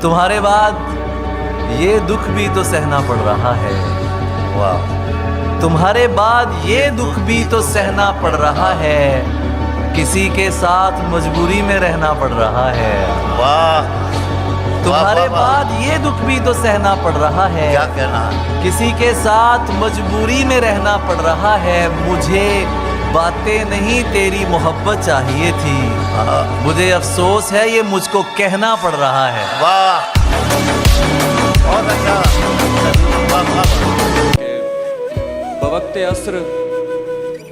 तुम्हारे बाद ये दुख भी तो सहना पड़ रहा है। वाह, तुम्हारे बाद ये दुख भी तो सहना पड़ रहा है, किसी के साथ मजबूरी में रहना पड़ रहा है। वाह, तुम्हारे बाद ये दुख भी तो सहना पड़ रहा है, क्या कहना है? किसी के साथ मजबूरी में रहना पड़ रहा है। मुझे बातें नहीं तेरी मोहब्बत चाहिए थी, मुझे अफसोस है ये मुझको कहना पड़ रहा है। वाह, बहुत अच्छा। वाह, वाह। बवक्ते अस्र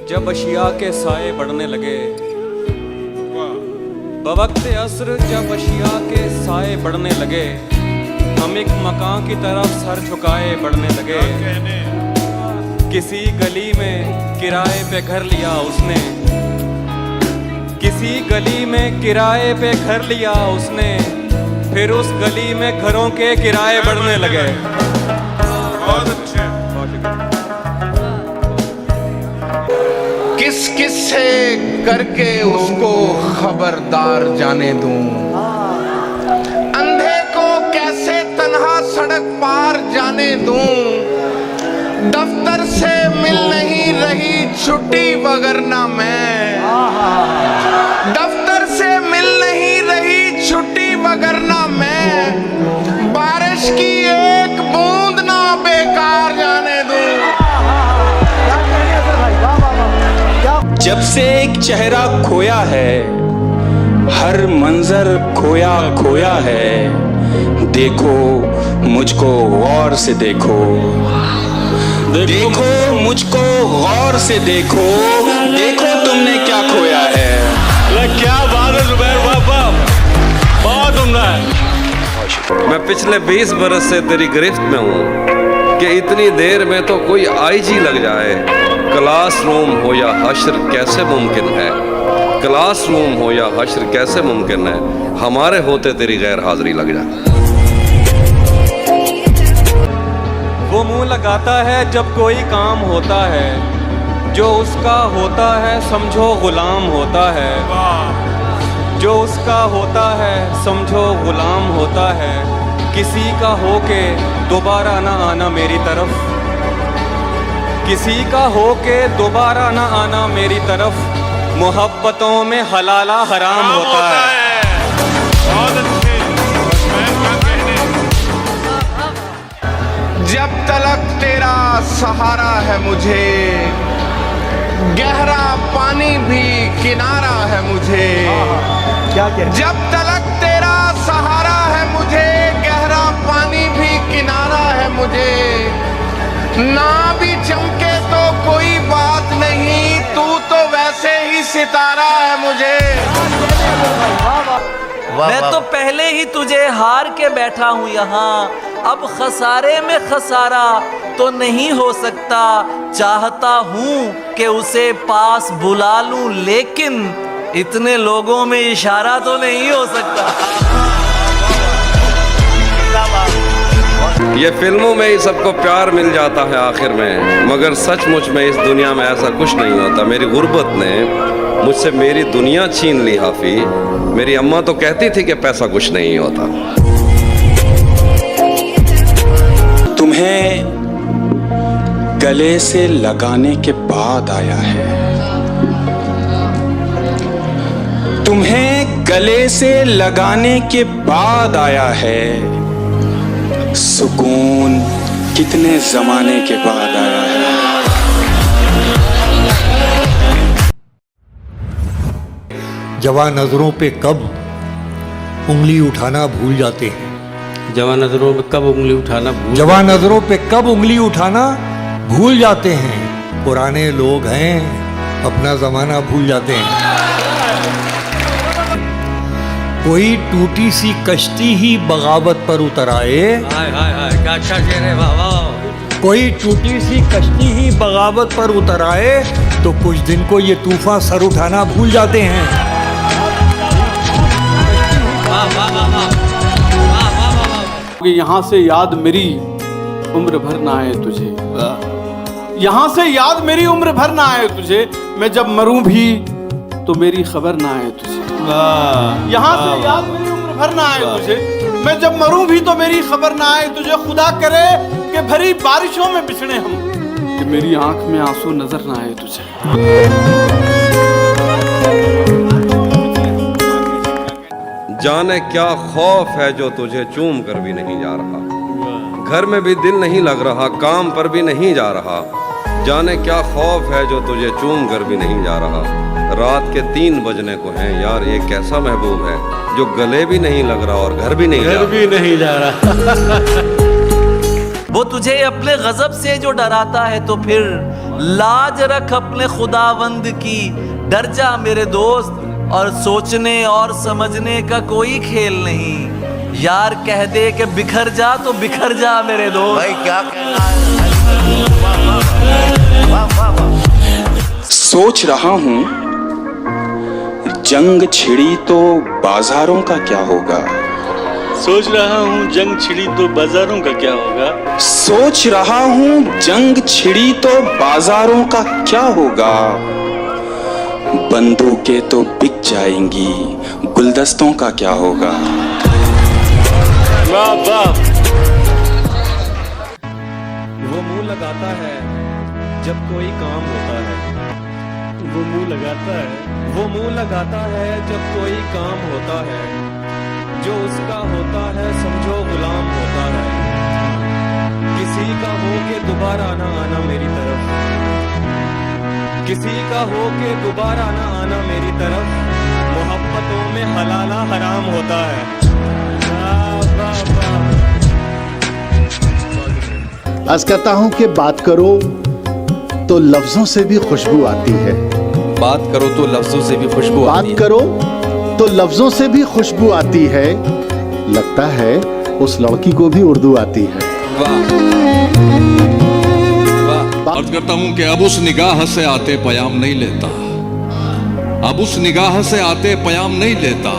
जब अशिया के साए बढ़ने लगे, बवक्ते अस्र जब अशिया के साए बढ़ने लगे, हम एक मकान की तरफ सर झुकाए बढ़ने लगे। किसी गली में किराए पे घर लिया उसने, किसी गली में किराए पे घर लिया उसने, फिर उस गली में घरों के किराए बढ़ने लगे। बहुत अच्छे। किस किस से करके उसको खबरदार जाने दूं, अंधे को कैसे तन्हा सड़क पार जाने दूं, दफ्तर से मिल नहीं रही छुट्टी वगरना मैं, दफ्तर से मिल नहीं रही छुट्टी वगरना मैं, बारिश की एक बूंद ना बेकार जाने दूं। जब से एक चेहरा खोया है, हर मंजर खोया खोया है, देखो मुझको गौर से देखो, देखो मुझको गौर से देखो, देखो तुमने क्या खोया है। क्या बात है जुबैर बाबा, बहुत उम्दा है। मैं पिछले 20 बरस से तेरी गिरफ्त में हूँ कि इतनी देर में तो कोई आईजी लग जाए। क्लासरूम हो या हश्र कैसे मुमकिन है, क्लासरूम हो या हश्र कैसे मुमकिन है, हमारे होते तेरी गैर हाजिरी लग जाए। वो मुंह लगाता है जब कोई काम होता है, जो उसका होता है समझो गुलाम होता है, जो उसका होता है समझो गुलाम होता है। किसी का होके दोबारा ना आना मेरी तरफ, किसी का होके दोबारा ना आना मेरी तरफ, मोहब्बतों में हलाला हराम होता है। बहुत अच्छे। जब तलक तेरा सहारा है मुझे, गहरा पानी भी किनारा है मुझे, क्या कह जब तलक तेरा सहारा है मुझे, गहरा पानी भी किनारा है मुझे, ना भी चमके तो कोई बात नहीं, तू तो वैसे ही सितारा है मुझे। मैं तो पहले ही तुझे हार के बैठा हूँ यहाँ, अब खसारे में खसारा तो नहीं हो सकता। चाहता हूँ कि उसे पास बुला लूं, लेकिन इतने लोगों में इशारा तो नहीं हो सकता। ये फिल्मों में ही सबको प्यार मिल जाता है आखिर में, मगर सचमुच में इस दुनिया में ऐसा कुछ नहीं होता। मेरी गुर्बत ने मुझसे मेरी दुनिया छीन ली हाफी। मेरी अम्मा तो कहती थी कि पैसा कुछ नहीं होता। तुम्हें गले से लगाने के बाद आया है, तुम्हें गले से लगाने के बाद आया है, सुकून कितने जमाने के बाद आया है। जवां नजरों पे कब उंगली उठाना भूल जाते हैं, जवान नजरों पे कब उंगली उठाना भूल जवां नजरों पे कब उंगली उठाना भूल जाते हैं। पुराने लोग हैं, अपना जमाना भूल जाते हैं। कोई टूटी सी कश्ती ही बगावत पर उतर आए, हाय हाय हाय, क्या अच्छा शेर है, वाह वाह। कोई टूटी सी कश्ती ही बगावत पर उतर आए, तो कुछ दिन को ये तूफान सर उठाना भूल जाते हैं। कि यहाँ से याद मेरी उम्र भर ना आए तुझे, यहाँ से याद मेरी उम्र भर ना आए तुझे, मैं जब मरूं भी तो मेरी खबर ना आए तुझे। यहाँ से याद मेरी उम्र भर ना आए तुझे, मैं जब मरूं भी तो मेरी खबर ना आए तुझे। खुदा करे कि भरी बारिशों में बिछड़े हम, कि मेरी आंख में आंसू नजर ना आए तुझे। जाने क्या खौफ है जो तुझे चूम कर भी नहीं जा रहा, घर में भी दिल नहीं लग रहा, काम पर भी नहीं जा रहा। जाने क्या खौफ है जो तुझे चूम कर भी नहीं जा रहा। रात के 3 बजने को हैं यार, ये कैसा महबूब है जो गले भी नहीं लग रहा और घर भी नहीं जा रहा। वो तुझे अपने गजब से जो डराता है तो फिर लाज रख अपने खुदावंद की। डर जा मेरे दोस्त, और सोचने और समझने का कोई खेल नहीं। यार कह दे कि बिखर जा तो बिखर जा मेरे दोस्त। भाई क्या कहना है? वाह वाह वाह। सोच रहा हूं जंग छिड़ी तो बाजारों का क्या होगा। सोच रहा हूँ जंग छिड़ी तो बाजारों का क्या होगा। सोच रहा हूं जंग छिड़ी तो बाजारों का क्या होगा। बंदूकें तो बिक जाएंगी, गुलदस्तों का क्या होगा। वाह वाह। वो मुंह लगाता है जब कोई काम होता है। वो मुंह लगाता है, वो मुंह लगाता है जब कोई काम होता है। जो उसका होता है समझो गुलाम होता है। किसी का हो के दोबारा ना आना मेरी तरफ, किसी का हो के दोबारा ना आना मेरी तरफ। मोहब्बतों में हलाला हराम होता है। वाह वाह वाह। आज कहता हूं कि बात करो तो लफ्जों से भी खुशबू आती है। बात करो तो लफ्जों से भी खुशबू आती बात है। करो तो लफ्जों से भी खुशबू आती है। लगता है उस लड़की को भी उर्दू आती है। अर्ज करता हूं कि अब उस निगाह से आते पयाम नहीं लेता, अब उस निगाह से आते पयाम नहीं लेता।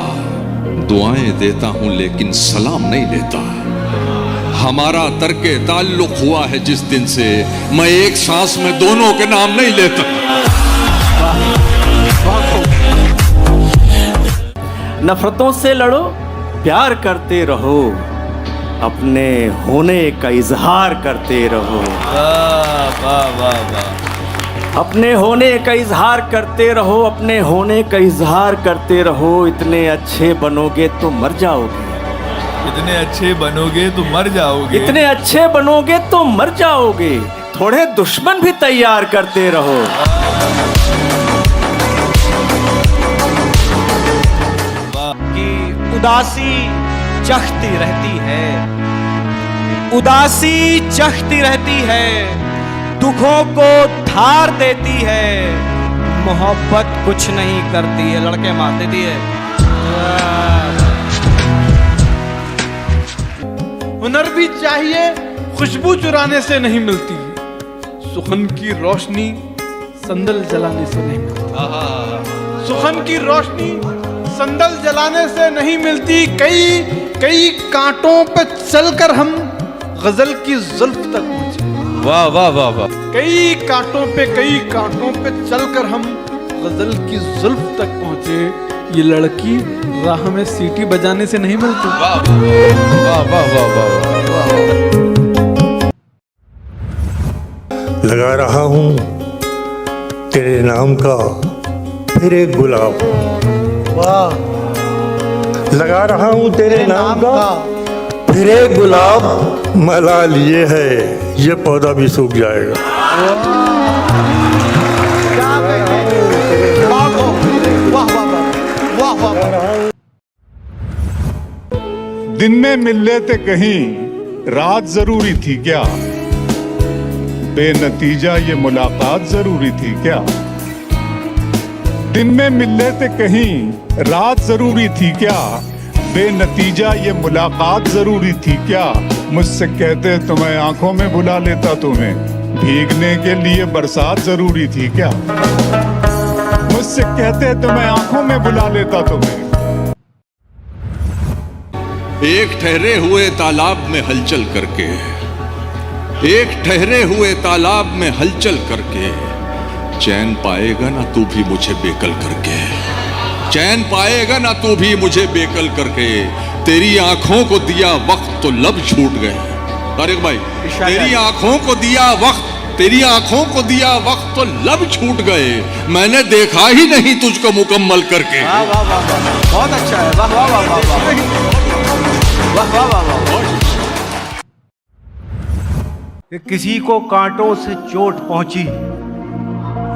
दुआएं देता हूं लेकिन सलाम नहीं लेता। हमारा तर्के ताल्लुक हुआ है जिस दिन से, मैं एक सांस में दोनों के नाम नहीं लेता। नफरतों से लड़ो, प्यार करते रहो, अपने होने का इजहार करते रहो। अपने होने का इजहार करते रहो, अपने होने का इजहार करते रहो। इतने अच्छे बनोगे तो मर जाओगे, इतने अच्छे बनोगे तो मर जाओगे, इतने अच्छे बनोगे तो मर जाओगे। थोड़े दुश्मन भी तैयार करते रहो। कि उदासी चखती रहती है, उदासी चखती रहती है, दुखों को धार देती है। मोहब्बत कुछ नहीं करती है, लड़के मार देती है। हुनर भी चाहिए, खुशबू चुराने से नहीं मिलती। सुखन की रोशनी संदल जलाने से नहीं मिलती। सुखन की रोशनी संदल जलाने से नहीं मिलती। कई कांटों पे चलकर हम गजल की जुल्फ तक पहुंचे। वाह वाह वाह वाह। कई कांटों पे चलकर हम गजल की जुल्फ तक पहुंचे। ये लड़की राह में सीटी बजाने से नहीं मिलती। वाह वाह वाह वाह। लगा रहा हूँ तेरे नाम का फिर एक गुलाब। वाह। लगा रहा हूँ तेरे नाम का फिर एक गुलाब। मला लिए है ये पौधा भी सूख जाएगा। दिन में मिल लेते कहीं, रात जरूरी थी क्या। बेनतीजा ये मुलाकात जरूरी थी क्या। दिन में मिल लेते कहीं, रात जरूरी थी क्या। बेनतीजा ये मुलाकात जरूरी थी क्या। मुझसे कहते तो मैं आंखों में बुला लेता तुम्हें। भीगने के लिए बरसात जरूरी थी क्या। मुझसे कहते तो मैं आंखों में बुला लेता तुम्हें। एक ठहरे हुए तालाब में हलचल करके, एक ठहरे हुए तालाब में हलचल करके, चैन पाएगा ना तू भी मुझे बेकल करके। चैन पाएगा ना तू भी मुझे बेकल करके। तेरी आंखों को दिया वक्त तो लब छूट गए। तारिक भाई, तेरी आंखों को दिया वक्त, तेरी आंखों को दिया वक्त तो लब छूट गए, मैंने देखा ही नहीं तुझको मुकम्मल करके। वाह वाह वाह वाह, बहुत अच्छा है। वाह वाह वाह वाह वाह वाह वाह वाह। किसी को कांटों से चोट पहुंची,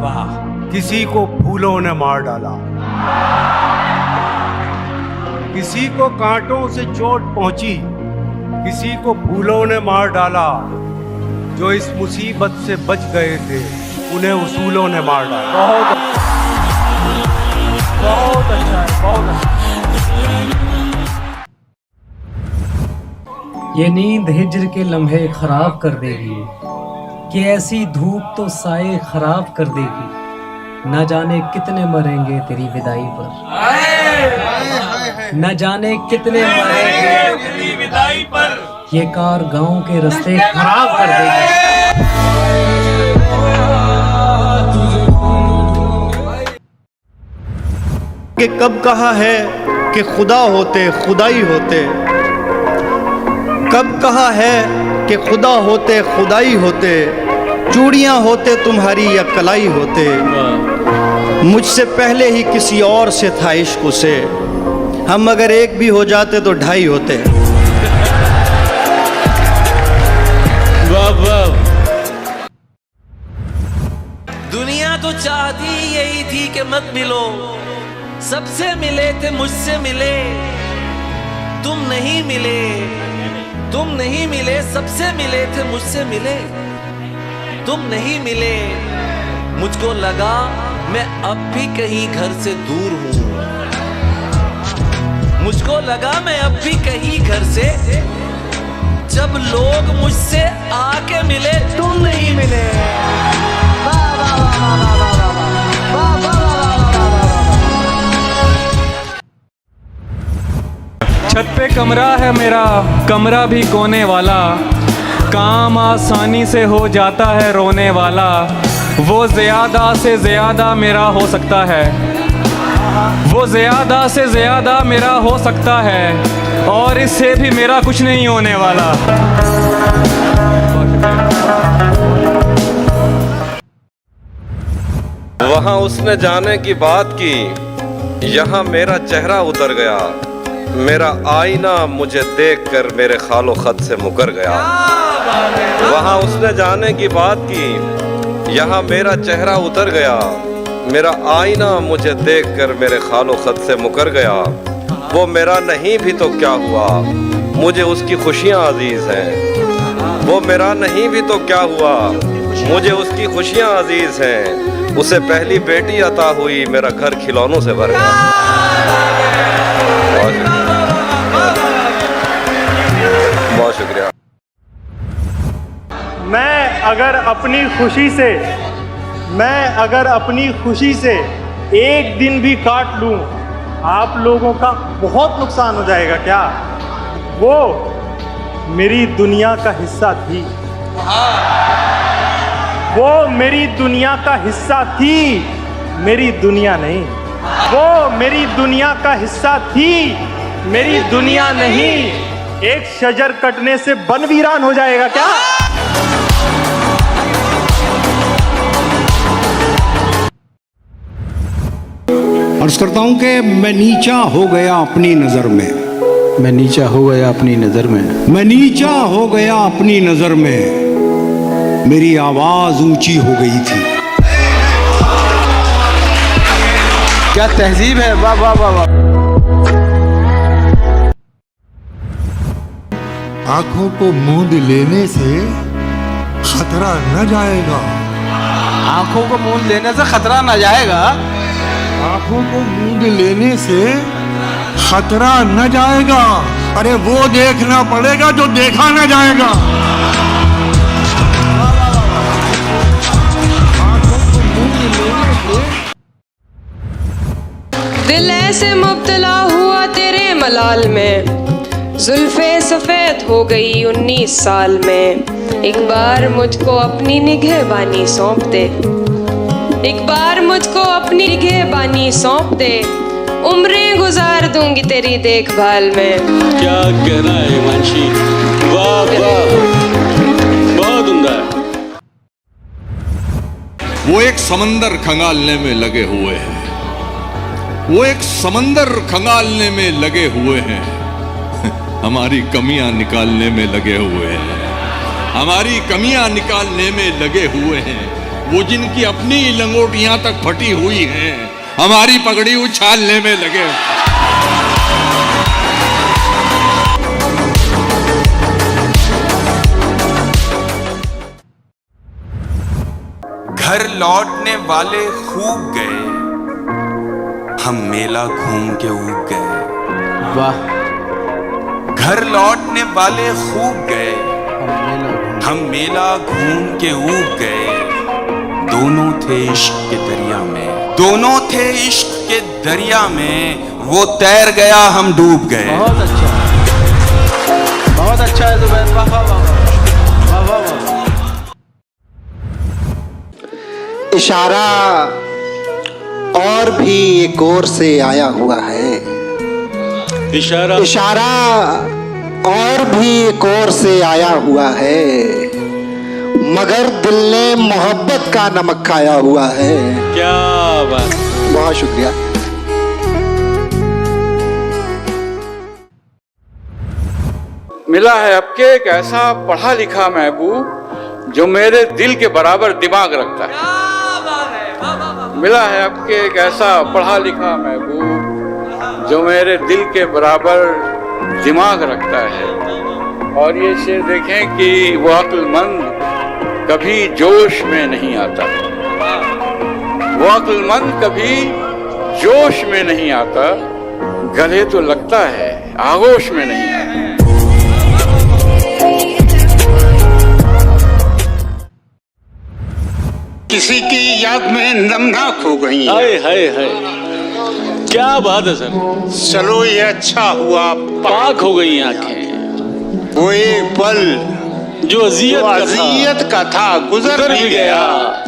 वाह, किसी को फूलों ने मार डाला। किसी को कांटों से चोट पहुंची, किसी को फूलों ने मार डाला। जो इस मुसीबत से बच गए थे उन्हें उसूलों ने मार डाला। बहुत अच्छा है, बहुत अच्छा। ये नींद हिज्र के लम्हे खराब कर देगी, कि ऐसी धूप तो साए खराब कर देगी। न जाने कितने मरेंगे तेरी विदाई पर, न जाने कितने मरेंगे तेरी विदाई पर। ये कार गांव के रास्ते खराब कर देगी। कि कब कहा है कि खुदा होते खुदाई होते, कब कहा है कि खुदा होते खुदाई होते, चूड़ियां होते तुम्हारी या कलाई होते। मुझसे पहले ही किसी और से था इश्क उसे, हम अगर एक भी हो जाते तो ढाई होते। दुनिया तो चाहती यही थी कि मत मिलो, सबसे मिले थे मुझसे मिले, तुम नहीं मिले, तुम नहीं मिले, सबसे मिले थे मुझसे मिले, तुम नहीं मिले। मुझको लगा मैं अब भी कहीं घर से दूर हूं, मुझको लगा मैं अब भी कहीं घर से, जब लोग मुझसे आके मिले तुम नहीं मिले। छत पे कमरा है मेरा, कमरा भी कोने वाला, काम आसानी से हो जाता है रोने वाला। वो ज़्यादा से ज़्यादा मेरा हो सकता है, वो ज़्यादा से ज़्यादा मेरा हो सकता है, और इससे भी मेरा कुछ नहीं होने वाला। वहाँ उसने जाने की बात की, यहाँ मेरा चेहरा उतर गया, मेरा आईना मुझे देखकर मेरे खालो खत से मुकर गया। वहाँ उसने जाने की बात की, यहाँ मेरा चेहरा उतर गया, मेरा आईना मुझे देखकर मेरे खालो खत से मुकर गया। वो मेरा नहीं भी तो क्या हुआ, मुझे उसकी खुशियाँ अजीज़ हैं। वो मेरा नहीं भी तो क्या हुआ, मुझे उसकी खुशियाँ अजीज़ हैं। उसे पहली बेटी अता हुई, मेरा घर खिलौनों से भर गया। बहुत शुक्रिया। मैं अगर अपनी खुशी से एक दिन भी काट लूं, आप लोगों का बहुत नुकसान हो जाएगा क्या? वो मेरी दुनिया का हिस्सा थी, वो मेरी दुनिया का हिस्सा थी, मेरी दुनिया नहीं। वो मेरी दुनिया का हिस्सा थी, मेरी दुनिया नहीं। एक शजर कटने से बन वीरान हो जाएगा क्या? अर्ज करता हूं कि मैं नीचा हो गया अपनी नजर में, मैं नीचा हो गया अपनी नजर में, मैं नीचा हो गया अपनी नजर में, मेरी आवाज ऊंची हो गई थी। क्या तहजीब है, वाह वाह वाह वाह। आंखों को मूंद लेने से खतरा न जाएगा, आंखों को मूंद लेने से खतरा न जाएगा, आंखों को मूंद लेने से खतरा न जाएगा। अरे वो देखना पड़ेगा जो देखा न जाएगा। दिल ऐसे मुब्तला हुआ तेरे मलाल में, जुल्फे सफेद हो गई 19 साल में। एक बार मुझको अपनी निगहबानी सौंप दे, एक बार मुझको अपनी निगहबानी सौंप दे। उम्रें गुजार दूंगी तेरी देखभाल में। क्या कहना है हिमांशी, वाह वाह, बहुत उम्दा है। वो एक समंदर खंगालने में लगे हुए हैं, वो एक समंदर खंगालने में लगे हुए हैं, हमारी कमियां निकालने में लगे हुए हैं, हमारी कमियां निकालने में लगे हुए हैं। वो जिनकी अपनी लंगोटियां तक फटी हुई हैं, हमारी पगड़ी उछालने में लगे। घर लौटने वाले खूब गए, हम मेला घूम के ऊब गए। वाह। घर लौटने वाले खूब गए, हम मेला घूम के ऊब गए। दोनों थे इश्क के दरिया में, दोनों थे इश्क के दरिया में, वो तैर गया हम डूब गए। बहुत अच्छा, बहुत अच्छा है जुबैर, वाह वाह वाह वाह वाह। इशारा और भी एक और से आया हुआ है, इशारा इशारा और भी एक और से आया हुआ है, मगर दिल ने मोहब्बत का नमक खाया हुआ है। क्या बात। बहुत शुक्रिया। मिला है आपके एक ऐसा पढ़ा लिखा महबूब जो मेरे दिल के बराबर दिमाग रखता है। मिला है आपके एक ऐसा पढ़ा लिखा महबूब जो मेरे दिल के बराबर दिमाग रखता है। और ये शेर देखें कि वो अक्लमंद कभी जोश में नहीं आता, वो अक्लमंद कभी जोश में नहीं आता, गले तो लगता है आगोश में नहीं आता। किसी की याद में नमनाक हो गई। हाय हाय हाय, क्या बात है सर। चलो ये अच्छा हुआ पाक हो गई आंखें। वो एक पल जो अजियत का था गुजर भी गया।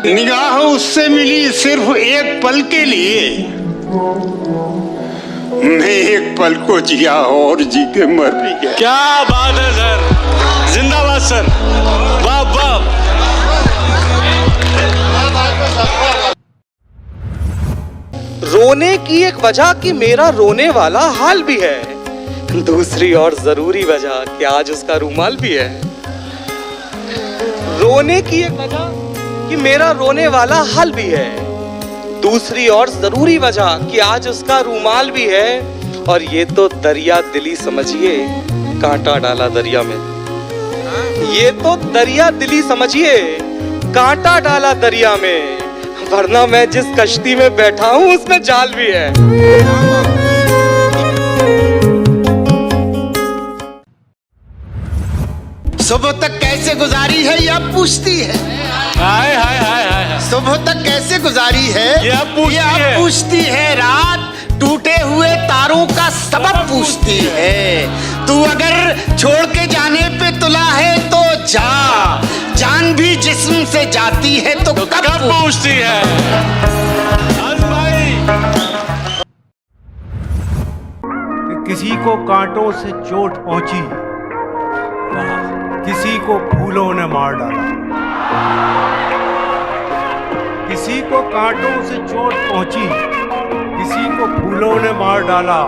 निगाह उससे मिली सिर्फ एक पल के लिए, मैं एक पल को जिया और जी के मर भी गया। क्या बात है सर, जिंदाबाद सर, वाह वाह। रोने की एक वजह कि मेरा रोने वाला हाल भी है, दूसरी और जरूरी वजह कि आज उसका रूमाल भी है। रोने की एक वजह कि मेरा रोने वाला हाल भी है, दूसरी और जरूरी वजह कि आज उसका रूमाल भी है। और ये तो दरिया दिली समझिए, कांटा डाला दरिया में। ये तो दरिया दिली समझिए, कांटा डाला दरिया में, वरना मैं जिस कश्ती में बैठा हूं उसमें जाल भी है। सुबह तक कैसे गुजारी है यह पूछती है। हाय हाय हाय हाय। सुबह तक कैसे गुजारी है यह पूछती है। रात टूटे हुए तारों का सबब पूछती है। तू अगर छोड़ के जाने पे तुला है तो जा, जान भी जिस्म से जाती है तो कब पूछती है। किसी को कांटों से चोट पहुंची, किसी को फूलों ने मार डाला। किसी को कांटों से चोट पहुंची, किसी को फूलों ने मार डाला।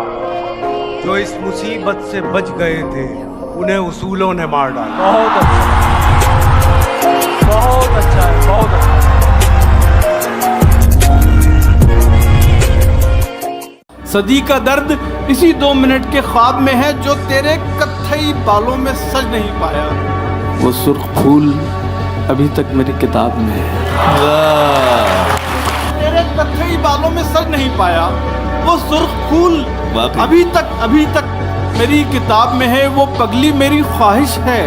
जो इस मुसीबत से बच गए थे उन्हें उसूलों ने मार डाला। बहुत अच्छा, बहुत अच्छा है, बहुत अच्छा। सदी का दर्द इसी 2 मिनट के ख्वाब में है जो तेरे कत्थई बालों में सज नहीं पाया। वो सुर्ख फूल अभी तक मेरी किताब में है। तेरे कत्थई बालों में सज नहीं पाया वो सुर्ख फूल अभी तक मेरी किताब में है। वो पगली मेरी ख्वाहिश है,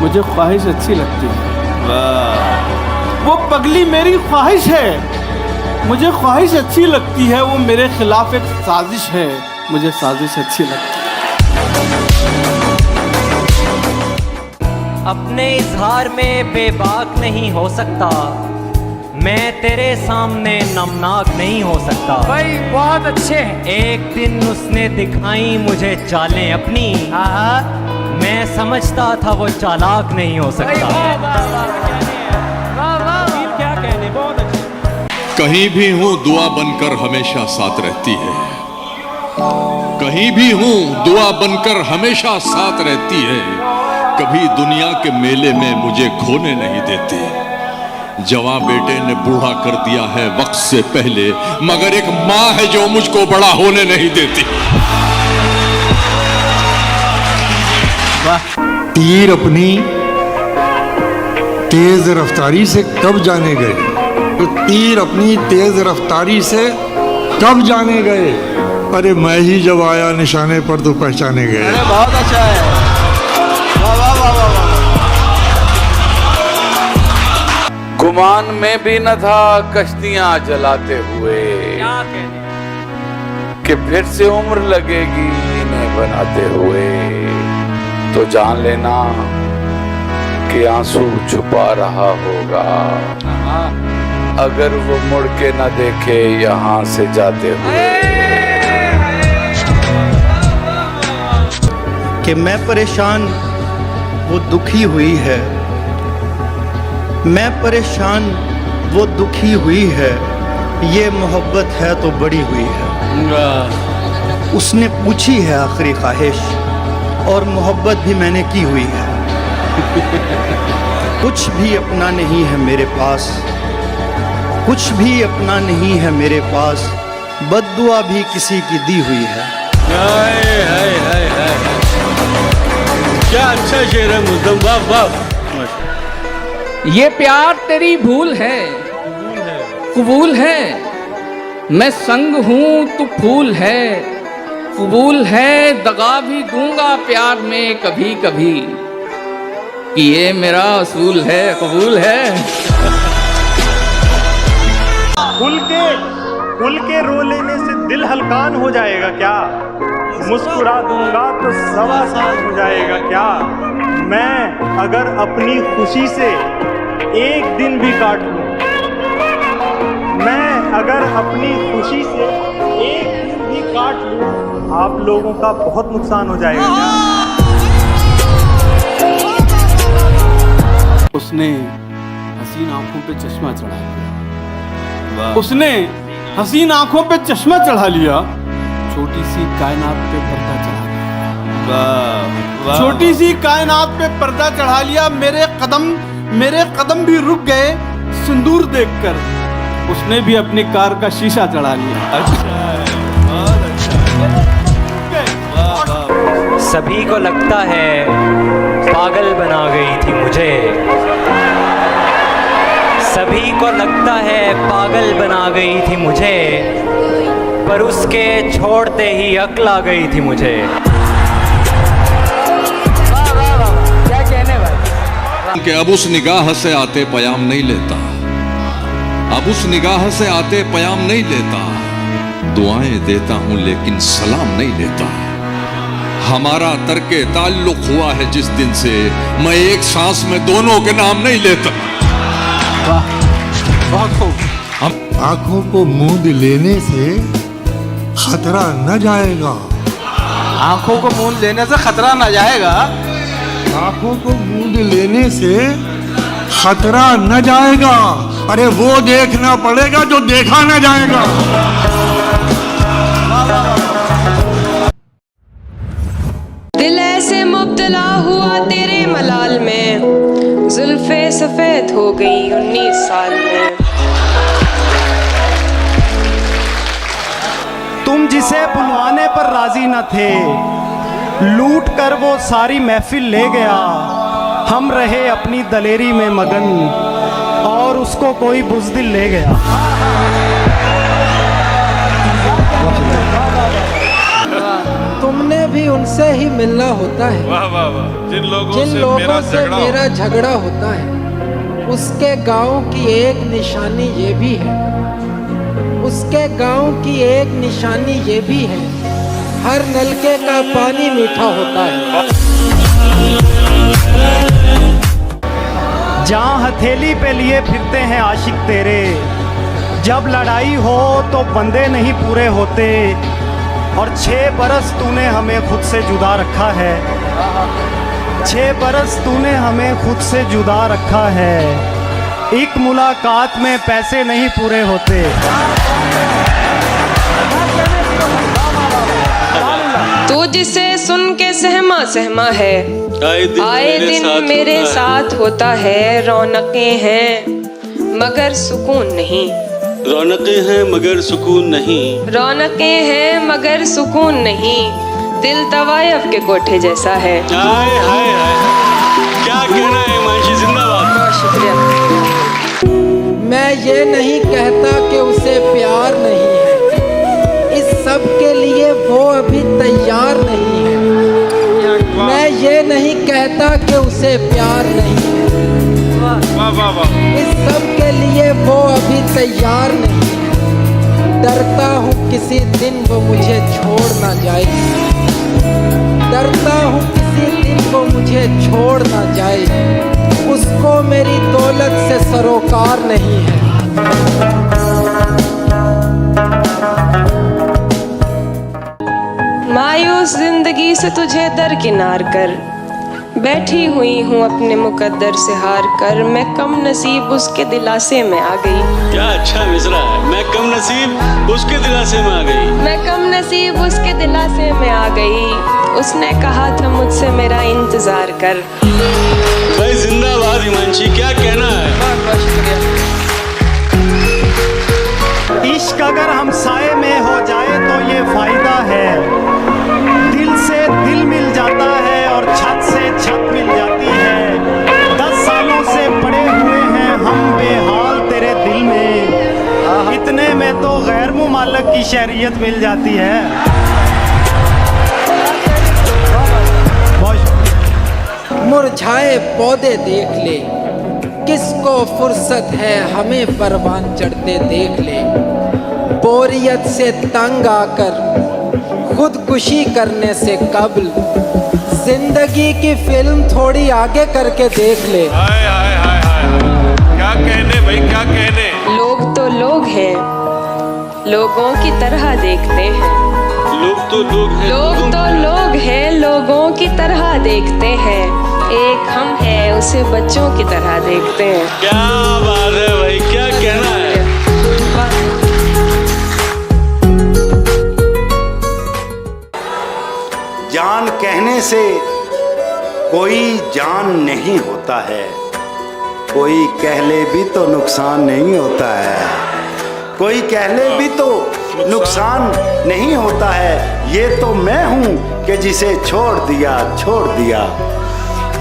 मुझे ख्वाहिश अच्छी लगती है। वो पगली मेरी ख्वाहिश है, मुझे ख्वाहिश अच्छी लगती है। वो मेरे खिलाफ एक साजिश है, मुझे साजिश अच्छी लगती है। अपने इजहार में बेबाक नहीं हो सकता, मैं तेरे सामने नमनाक नहीं हो सकता। भाई बहुत अच्छे हैं। एक दिन उसने दिखाई मुझे चालें अपनी, मैं समझता था वो चालाक नहीं हो सकता। क्या कहने, बहुत अच्छे। कहीं भी हूं दुआ बनकर हमेशा साथ रहती है, कहीं भी हूं दुआ बनकर हमेशा साथ रहती है। कभी दुनिया के मेले में मुझे खोने नहीं देती। जवां बेटे ने बूढ़ा कर दिया है वक्त से पहले, मगर एक माँ है जो मुझको बड़ा होने नहीं देती। तीर अपनी तेज रफ्तारी से कब जाने गए, तो तीर अपनी तेज रफ्तारी से कब जाने गए। अरे मैं ही जब आया निशाने पर तो पहचाने गए। अरे बहुत अच्छा है, वाह वाह वाह वाह वाह। गुमान में भी न था कश्तियां जलाते हुए, कि फिर से उम्र लगेगी इन्हें बनाते हुए। तो जान लेना कि आंसू छुपा रहा होगा, अगर वो मुड़ के न देखे यहाँ से जाते हुए। कि मैं परेशान वो दुखी हुई है, मैं परेशान वो दुखी हुई है, ये मोहब्बत है तो बड़ी हुई है। उसने पूछी है आखिरी ख्वाहिश, और मोहब्बत भी मैंने की हुई है। कुछ भी अपना नहीं है मेरे पास, कुछ भी अपना नहीं है मेरे पास, बद्दुआ भी किसी की दी हुई है। हाय हाय हाय हाय, क्या अच्छा शेर है मुद्दम, वाह वाह। ये प्यार तेरी भूल है, कबूल है। मैं संग हूँ तू फूल है, कबूल है। दगा भी दूंगा प्यार में कभी कभी, कि ये मेरा असूल है, कबूल है। खुल के रो लेने से दिल हल्कान हो जाएगा क्या? मुस्कुरा दूंगा तो सवा साल हो जाएगा क्या? मैं अगर अपनी खुशी से एक दिन भी काट लूं, मैं अगर अपनी खुशी से एक दिन भी काट लूं, आप लोगों का बहुत नुकसान हो जाएगा क्या? उसने हसीन आंखों पे चश्मा चढ़ा लिया, उसने हसीन आंखों पे चश्मा चढ़ा लिया, छोटी सी कायनात पे पर्दा चढ़ा लिया, छोटी सी कायनात पे पर्दा चढ़ा लिया। मेरे कदम भी रुक गए सिंदूर देखकर, उसने भी अपनी कार का शीशा चढ़ा लिया। अच्छा, बहुत अच्छा। सभी को लगता है पागल बना गई थी मुझे, सभी को लगता है पागल बना गई थी मुझे, पर उसके छोड़ते ही अक्ल आ गई थी मुझे। क्या कहने भाई। कि अब उस निगाह से आते पयाम नहीं लेता, अब उस निगाह से आते पयाम नहीं लेता। दुआएं देता हूं लेकिन सलाम नहीं लेता। हमारा तर्के ताल्लुक हुआ है जिस दिन से, मैं एक सांस में दोनों के नाम नहीं लेता। बहुत खूब। आंखों को मूंद लेने से खतरा न जाएगा, आंखों को मूंद लेने से खतरा न जाएगा, आंखों को मूंद लेने से खतरा न जाएगा। अरे वो देखना पड़ेगा जो देखा न जाएगा। दिल ऐसे मुब्तला हुआ तेरे मलाल में, जुल्फे सफेद हो गई 19 साल में। तुम जिसे बुलवाने पर राजी न थे, लूट कर वो सारी महफिल ले गया। हम रहे अपनी दलेरी में मगन, और उसको कोई बुज़दिल ले गया। तुमने भी उनसे ही मिलना होता है, वाह वाह वाह। जिन लोगों से मेरा झगड़ा होता है, उसके गांव की एक निशानी ये भी है, उसके गांव की एक निशानी ये भी है, हर नलके का पानी मीठा होता है। जहाँ हथेली पे लिए फिरते हैं आशिक तेरे, जब लड़ाई हो तो बंदे नहीं पूरे होते, और 6 बरस तूने हमें खुद से जुदा रखा है, 6 बरस तूने हमें खुद से जुदा रखा है, एक मुलाकात में पैसे नहीं पूरे होते। तू जिसे सुन के सहमा सहमा है, आए दिन मेरे साथ होता है, रौनकें हैं मगर सुकून नहीं, रौनकें हैं मगर सुकून नहीं, रौनकें हैं मगर सुकून नहीं, दिल तवायफ के कोठे जैसा है। हाय हाय हाय, क्या कहना है हिमांशी, जिंदाबाद। बहुत शुक्रिया। मैं ये नहीं कहता कि उसे प्यार नहीं है, इस सब के लिए वो अभी तैयार नहीं है। मैं ये नहीं कहता कि उसे प्यार नहीं है, इस सब के लिए वो अभी तैयार नहीं है। डरता हूँ किसी दिन वो मुझे छोड़ ना जाए, डरता हूँ किसी दिन वो मुझे छोड़ ना जाए, उसको मेरी दौलत से सरोकार नहीं है। मायूस जिंदगी से तुझे दरकिनार कर, बैठी हुई हूँ अपने मुकद्दर से हार कर, मैं कम नसीब उसके दिलासे में आ गई। क्या अच्छा मिसरा है, मैं कम नसीब उसके दिलासे में आ गई, मैं कम नसीब उसके दिलासे में आ गई, उसने कहा था मुझसे मेरा इंतजार कर। भाई जिंदाबाद हिमांशी, क्या कहना है। बहुत शुक्रिया। इश्क अगर हम साए में हो जाए तो ये फायदा है, दिल से दिल मिल जाता है और छत से छत मिल जाती है। 10 सालों से पड़े हुए हैं हम बेहाल तेरे दिल में, इतने में तो गैर मुमालक की शहरियत मिल जाती है। मुरझाए पौधे देख ले, किसको फुर्सत है हमें परवान चढ़ते देख ले, बोरियत से तंग आकर खुदकुशी करने से कबल जिंदगी की फिल्म थोड़ी आगे करके देख ले। हाय हाय हाय हाय, क्या कहने भाई, क्या कहने। लोग तो लोग हैं, लोगों की तरह देखते हैं, लोग तो लोग हैं, लोग तो लोग हैं, लोगों की तरह देखते हैं, एक हम हैं उसे बच्चों की तरह देखते हैं। क्या बात है भाई, क्या कहना है। जान कहने से कोई जान नहीं होता है, कोई कह ले भी तो नुकसान नहीं होता है, कोई कह ले भी तो नुकसान नहीं होता है। ये तो मैं हूँ कि जिसे छोड़ दिया, छोड़ दिया,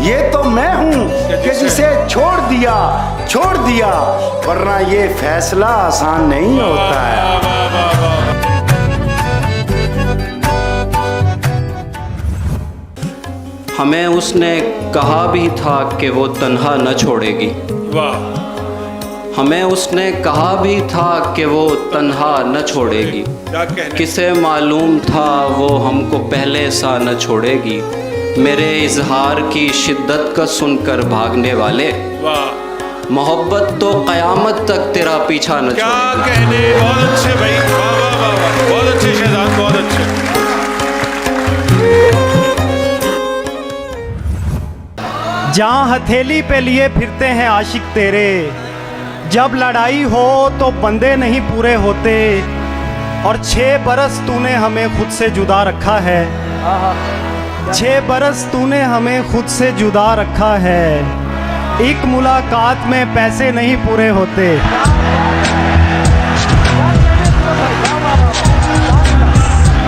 ये तो मैं हूँ कि जिसे छोड़ दिया, छोड़ दिया, वरना ये फैसला आसान नहीं होता है। हमें उसने कहा भी था कि वो तन्हा न छोड़ेगी, हमें उसने कहा भी था कि वो तन्हा न छोड़ेगी, किसे मालूम था वो हमको पहले सा न छोड़ेगी। मेरे इजहार की शिद्दत का सुनकर भागने वाले, मोहब्बत तो क़यामत तक तेरा पीछा न क्या छोड़ेगी। कहने, बहुत अच्छे भाई, वाह वाह वाह वाह, बहुत अच्छे शहजाद, बहुत अच्छे। जहाँ हथेली पे लिए फिरते हैं आशिक तेरे, जब लड़ाई हो तो बंदे नहीं पूरे होते, और 6 बरस तूने हमें खुद से जुदा रखा है, 6 बरस तूने हमें खुद से जुदा रखा है, एक मुलाकात में पैसे नहीं पूरे होते।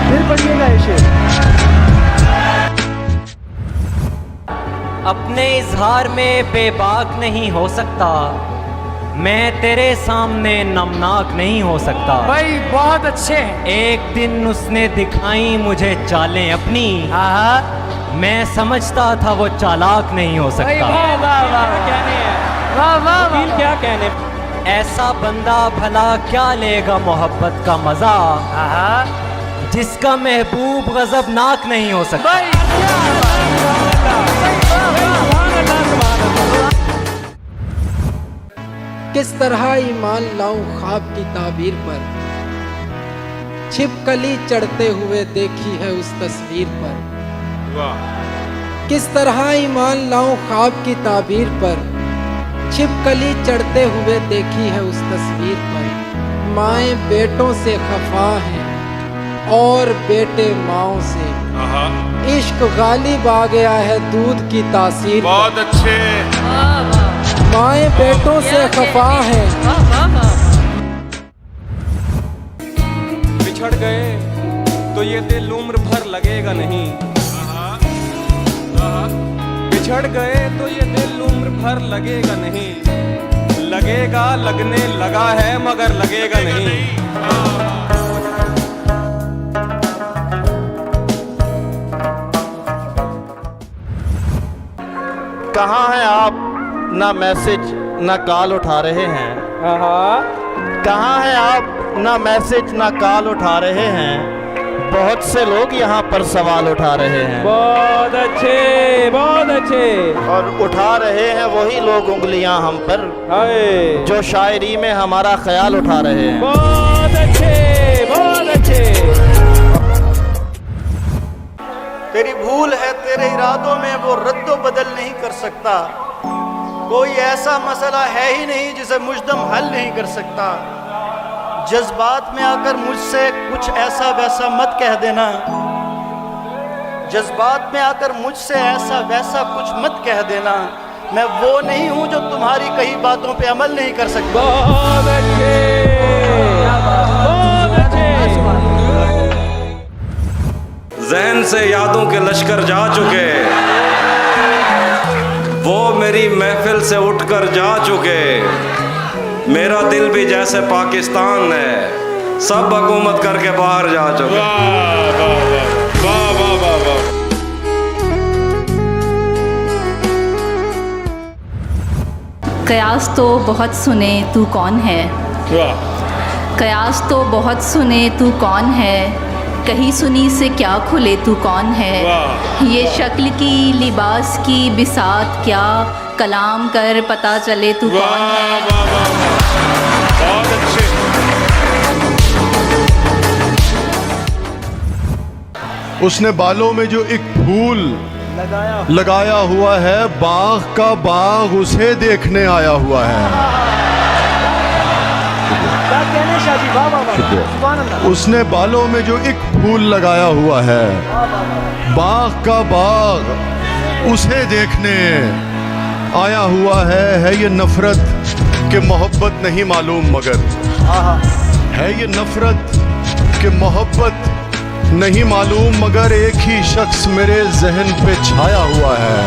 फिर पढ़िएगा ये। अपने इजहार में बेबाक नहीं हो सकता, मैं तेरे सामने नमनाक नहीं हो सकता। भाई बहुत अच्छे हैं। एक दिन उसने दिखाई मुझे चालें अपनी, मैं समझता था वो चालाक नहीं हो सकता। वाह वाह वाह, वाह वाह वाह, क्या कहने। ऐसा बंदा भला क्या लेगा मोहब्बत का मजा, जिसका महबूब गजबनाक नहीं हो सकता। किस तरह ईमान लाऊं ख्वाब की ताबीर पर, छिपकली चढ़ते हुए देखी है उस तस्वीर पर। किस तरह ईमान लाऊं ख्वाब की ताबीर पर, छिपकली चढ़ते हुए देखी है उस तस्वीर पर। माएँ बेटों से खफा हैं और बेटे माओं से, इश्क गालिब आ गया है दूध की तासीर। बहुत अच्छे। माएँ बेटों से खफा हैं। बिछड़ गए तो ये दिल उम्र भर लगेगा नहीं, बिछड़ गए तो ये दिल उम्र भर लगेगा नहीं, लगेगा लगने लगा है मगर लगेगा नहीं। कहाँ हैं आप? ना मैसेज ना कॉल उठा रहे हैं। कहाँ हैं आप? ना मैसेज ना कॉल उठा रहे हैं। बहुत से लोग यहाँ पर सवाल उठा रहे हैं। बहुत अच्छे, बहुत अच्छे। और उठा रहे हैं वही लोग उंगलियां हम पर जो शायरी में हमारा ख्याल उठा रहे हैं। बहुत अच्छे, बहुत अच्छे। तेरी भूल है तेरे इरादों में, वो रद्दो बदल नहीं कर सकता। कोई ऐसा मसला है ही नहीं जिसे मुजदम हल नहीं कर सकता। जज्बात में आकर मुझसे कुछ ऐसा वैसा मत कह देना, जज्बात में आकर मुझसे ऐसा वैसा कुछ मत कह देना। मैं वो नहीं हूं जो तुम्हारी कही बातों पे अमल नहीं कर सकता। बहुत अच्छे, बहुत अच्छे। जहन से यादों के लश्कर जा चुके, वो मेरी महफिल से उठकर जा चुके। मेरा दिल भी जैसे पाकिस्तान है, सब हुकूमत करके बाहर जा चुके। वाह वाह वाह वाह। कयास तो बहुत सुने तू कौन है, कयास तो बहुत सुने तू कौन है, कहीं सुनी से क्या खुले तू कौन है। ये शक्ल की लिबास की बिसात क्या, कलाम कर पता चले तू कौन है। बहुत अच्छे। उसने बालों में जो एक फूल लगाया हुआ है, बाग का बाग उसे देखने आया हुआ है। उसने बालों में जो एक फूल लगाया हुआ है, बाग का बाग उसे देखने आया हुआ है ये नफरत कि मोहब्बत नहीं मालूम मगर, है ये नफरत कि मोहब्बत नहीं मालूम मगर एक ही शख्स मेरे जहन पे छाया हुआ है।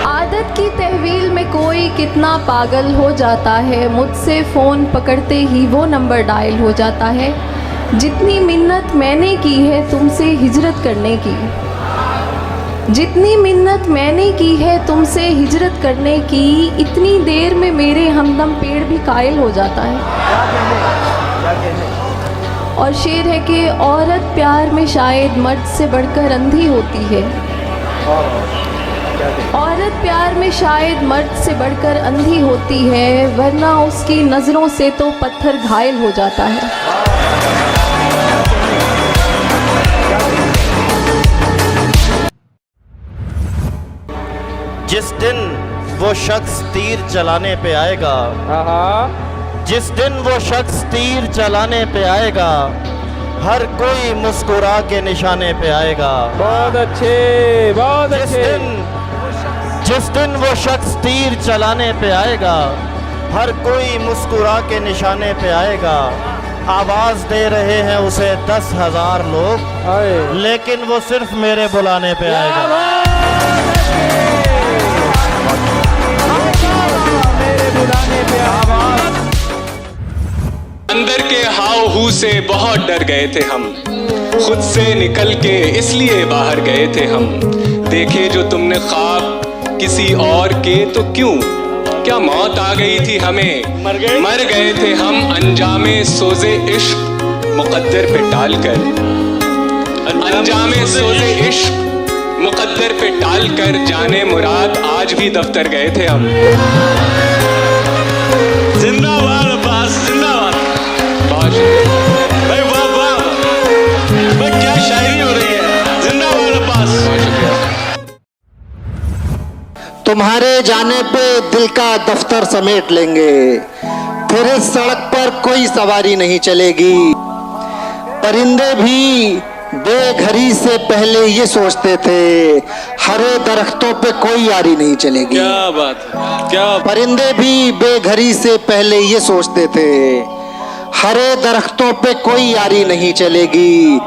आदत की तहवील में कोई कितना पागल हो जाता है, मुझसे फ़ोन पकड़ते ही वो नंबर डायल हो जाता है। जितनी मिन्नत मैंने की है तुमसे हिजरत करने की, जितनी मिन्नत मैंने की है तुमसे हिजरत करने की, इतनी देर में मेरे हमदम पेड़ भी कायल हो जाता है। और शेर है कि औरत प्यार में शायद मर्द से बढ़कर अंधी होती है, औरत प्यार में शायद मर्द से बढ़कर अंधी होती है, वरना उसकी नज़रों से तो पत्थर घायल हो जाता है। जिस दिन वो शख्स तीर चलाने पे आएगा, जिस दिन वो शख्स तीर चलाने पे आएगा, हर कोई मुस्कुरा के निशाने पे आएगा। बहुत अच्छे, बहुत अच्छे। जिस दिन वो शख्स तीर चलाने पे आएगा, हर कोई मुस्कुरा के निशाने पे आएगा। आवाज दे रहे हैं उसे 10,000 लोग, लेकिन वो सिर्फ मेरे बुलाने पे आएगा। अंदर के हाव हू से बहुत डर गए थे हम, खुद से निकल के इसलिए बाहर गए थे हम। देखे जो तुमने ख्वाब किसी और के तो क्यों, क्या मौत आ गई थी हमें, मर गए थे हम अनजामे सोजे इश्क मुकद्दर पे डालकर। अंजामे सोज़े इश्क मुकद्दर पे टाल कर जाने मुराद आज भी दफ्तर गए थे हम। जिंदाबाद अब्बास, जिंदाबाद। भाई वाह वाह, भाई क्या शायरी हो रही है। जिंदाबाद अब्बास। तुम्हारे जाने पे दिल का दफ्तर समेट लेंगे, फिर इस सड़क पर कोई सवारी नहीं चलेगी। परिंदे भी बेघरी से पहले ये सोचते थे हरे दरख्तों पे कोई यारी नहीं चलेगी। क्या बात है, क्या परिंदे भी बेघरी से पहले ये सोचते थे हरे दरख्तों पे कोई यारी नहीं चलेगी।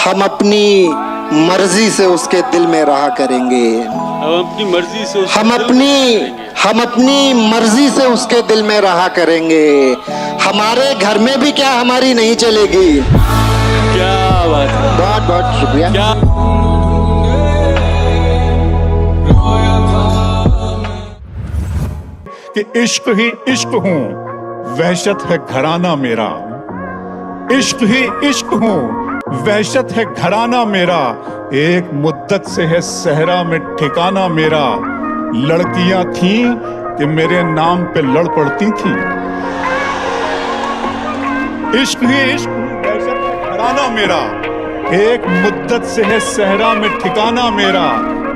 हम अपनी मर्जी से उसके दिल में रहा करेंगे। हम अपनी मर्जी से हम अपनी मर्जी से उसके दिल में रहा करेंगे। हमारे घर में भी क्या हमारी नहीं चलेगी। क्या बात है, बहुत बहुत शुक्रिया। कि इश्क ही इश्क हूँ, वहशत है घराना मेरा। इश्क ही इश्क हूँ, वहशत है घराना मेरा। एक मुद्दत से है सहरा में ठिकाना मेरा। लड़कियां थीं कि मेरे नाम पे लड़ पड़ती थीं। इश्क ही इश्क हूँ, वहशत है घराना मेरा। एक मुद्दत से है सहरा में ठिकाना मेरा।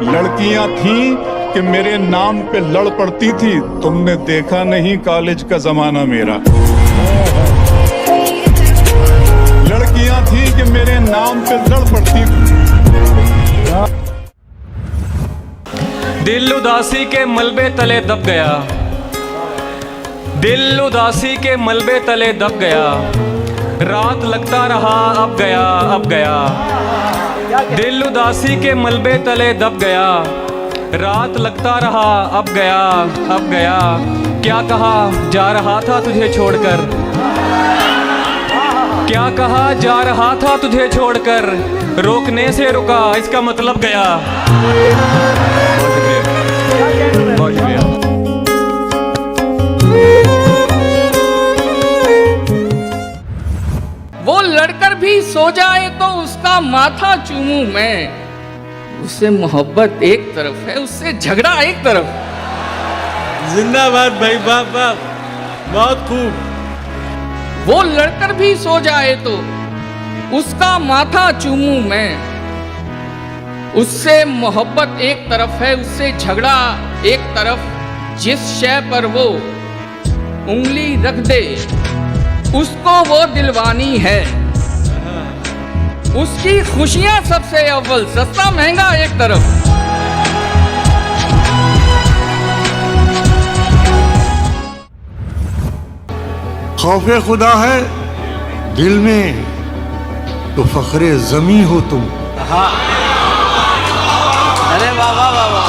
लड़कियां थीं कि मेरे नाम पे लड़ पड़ती थी। तुमने देखा नहीं कॉलेज का जमाना मेरा। लड़कियां थीं कि मेरे नाम पे लड़ पड़ती थी। दिल उदासी के मलबे तले दब गया, दिल उदासी के मलबे तले दब गया। रात लगता रहा अब गया, अब गया। दिल उदासी के मलबे तले दब गया। रात लगता रहा अब गया, अब गया। क्या कहा जा रहा था तुझे छोड़कर, क्या कहा जा रहा था तुझे छोड़कर। रोकने से रुका इसका मतलब गया। बहुत शुक्रिया। वो लड़कर भी सो जाए तो उसका माथा चूमूं मैं। उससे मोहब्बत एक तरफ है, उससे झगड़ा एक तरफ। जिंदाबाद भाई, वाह वाह, बहुत खूब। वो लड़कर भी सो जाए तो उसका माथा चूमूं मैं। उससे मोहब्बत एक तरफ है, उससे झगड़ा एक तरफ। जिस शय पर वो उंगली रख दे उसको वो दिलवानी है। उसकी खुशियां सबसे अव्वल, सस्ता महंगा एक तरफ। खौफे खुदा है दिल में तो फखरे जमी हो तुम। अरे वाह वाह वाह वाह।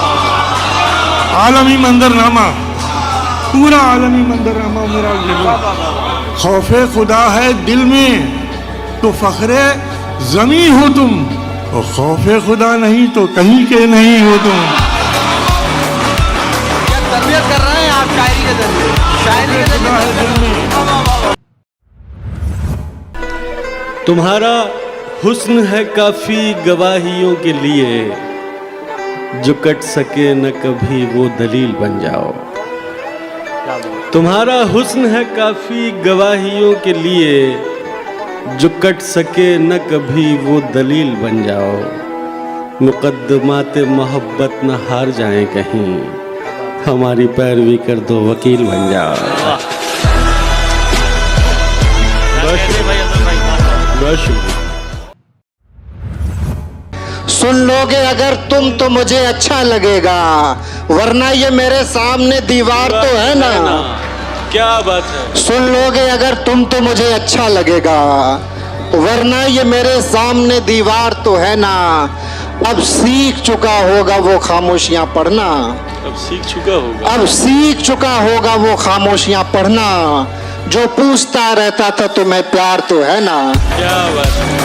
आलमी मंजरनामा, पूरा आलमी मंजरनामा मेरा लिखा। खौफे खुदा है दिल में तो फखरे जमी हो तुम, और खौफे खुदा नहीं तो कहीं के नहीं हो तुम। क्या तरबियत कर रहे हैं आप शायरी के जरिए, शायरी के जरिए। तुम्हारा हुस्न है काफी गवाहियों के लिए, जो कट सके न कभी वो दलील बन जाओ। तुम्हारा हुस्न है काफी गवाहियों के लिए, जो कट सके न कभी वो दलील बन जाओ। मुकद्दमाते मोहब्बत न हार जाएं कहीं, हमारी पैरवी कर दो वकील बन जाओ। सुन लोगे अगर तुम तो मुझे अच्छा लगेगा, वरना ये मेरे सामने दीवार तो है ना। क्या बात है। सुन लोगे अगर तुम तो मुझे अच्छा लगेगा, वरना ये मेरे सामने दीवार तो है ना। अब सीख चुका होगा वो खामोशियां पढ़ना, अब सीख चुका होगा, अब सीख चुका होगा वो खामोशियां पढ़ना। जो पूछता रहता था तुम्हें प्यार तो है ना। क्या बात है।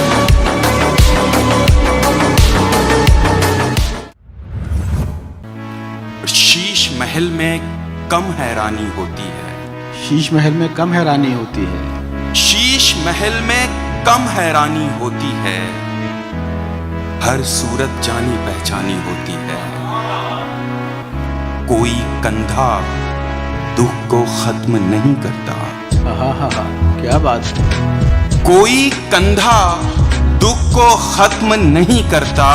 शीश महल में कम हैरानी होती है, शीश महल में कम हैरानी होती है, शीश महल में कम हैरानी होती है। हर सूरत जानी पहचानी होती है। कोई कंधा दुख को खत्म नहीं करता। क्या बात। कोई कंधा दुख को खत्म नहीं करता,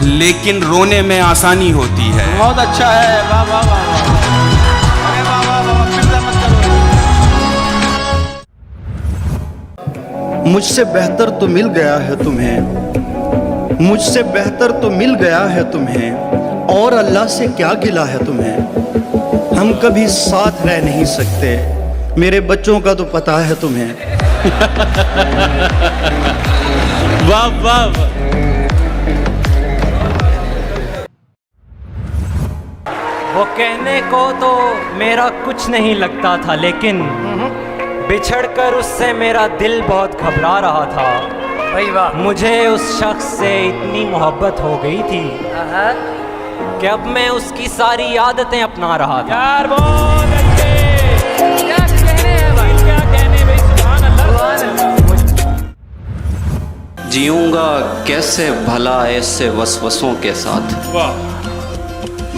लेकिन रोने में आसानी होती है। बहुत अच्छा है, वाह वाह वाह वाह। अरे वाह वाह वाह, फिर मत करो। मुझसे बेहतर तो मिल गया है तुम्हें, मुझसे बेहतर तो मिल गया है तुम्हें, और अल्लाह से क्या गिला है तुम्हें। हम कभी साथ रह नहीं सकते, मेरे बच्चों का तो पता है तुम्हें। वाह वाह। वो कहने को तो मेरा कुछ नहीं लगता था, लेकिन बिछड़कर उससे मेरा दिल बहुत घबरा रहा था। भाई वाह। मुझे उस शख्स से इतनी मोहब्बत हो गई थी कि अब मैं उसकी सारी आदतें अपना रहा था। यार बहुत अच्छे, क्या कहने हैं भाई, क्या कहने भाई, सुभान अल्लाह। जीऊंगा कैसे भला ऐसे वसवसों के साथ,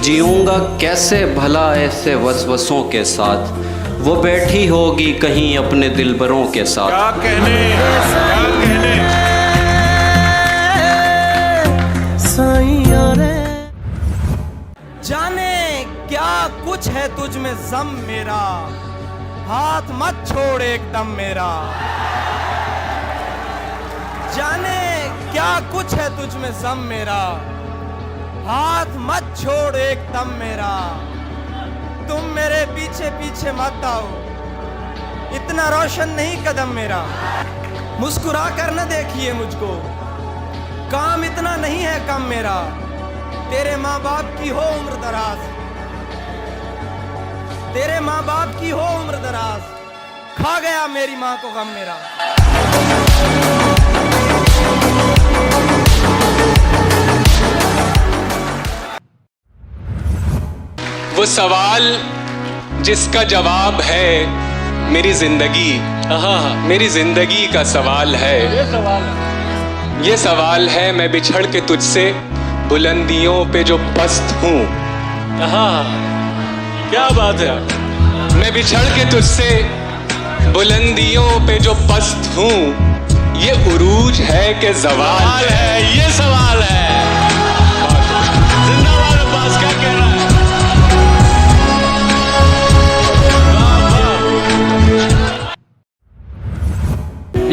जीऊंगा कैसे भला ऐसे वसवसों के साथ, वो बैठी होगी कहीं अपने दिलबरों के साथ। क्या कहने, क्या कहने। जाने क्या कुछ है तुझ में ज़म मेरा, हाथ मत छोड़ एकदम मेरा। जाने क्या कुछ है तुझ में ज़म मेरा, हाथ मत छोड़ एकदम मेरा। तुम मेरे पीछे पीछे मत आओ, इतना रोशन नहीं कदम मेरा। मुस्कुरा कर न देखिए मुझको, काम इतना नहीं है कम मेरा। तेरे माँ बाप की हो उम्र दराज, तेरे माँ बाप की हो उम्र दराज, खा गया मेरी माँ को गम मेरा। वो सवाल जिसका जवाब है मेरी जिंदगी, मेरी जिंदगी का सवाल है। ये सवाल है मैं बिछड़ के तुझसे बुलंदियों पे जो पस्त हूँ। क्या बात है। मैं बिछड़ के तुझसे बुलंदियों पे जो पस्त हूँ, ये उरूज है कि ज़वाल है। ये सवाल है। जिंदाबाद अब्बास, क्या कह रहा है।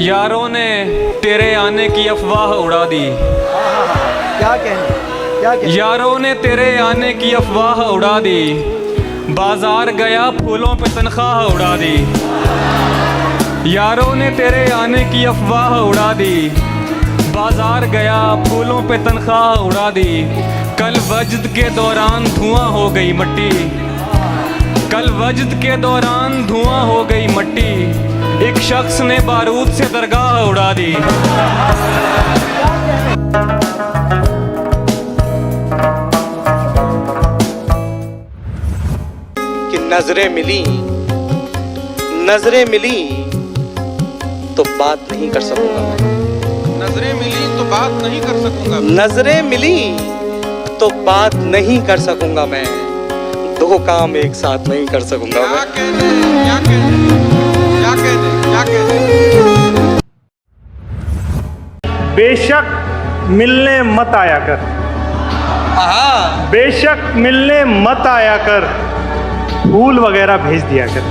यारों ने तेरे आने की अफवाह उड़ा दी। क्या कहने, क्या कहने। यारों ने तेरे आने की अफवाह उड़ा दी, बाजार गया फूलों पे तनख्वाह उड़ा दी। यारों ने तेरे आने की अफवाह उड़ा दी, बाजार गया फूलों पे तनख्वाह उड़ा दी। कल वजद के दौरान धुआं हो गई मट्टी, कल वजद के दौरान धुआं हो गई मट्टी। एक शख्स ने बारूद से दरगाह उड़ा दी। कि नजरें मिली, नजरें मिली तो बात नहीं कर सकूंगा मैं। नजरें मिली तो बात नहीं कर सकूंगा। नजरें मिली तो बात नहीं कर सकूंगा मैं, दो काम एक साथ नहीं कर सकूंगा मैं। क्या कहने, क्या कहने, क्या कहने। बेशक मिलने मत आया कर, बेशक मिलने मत आया कर, फूल वगैरह भेज दिया कर।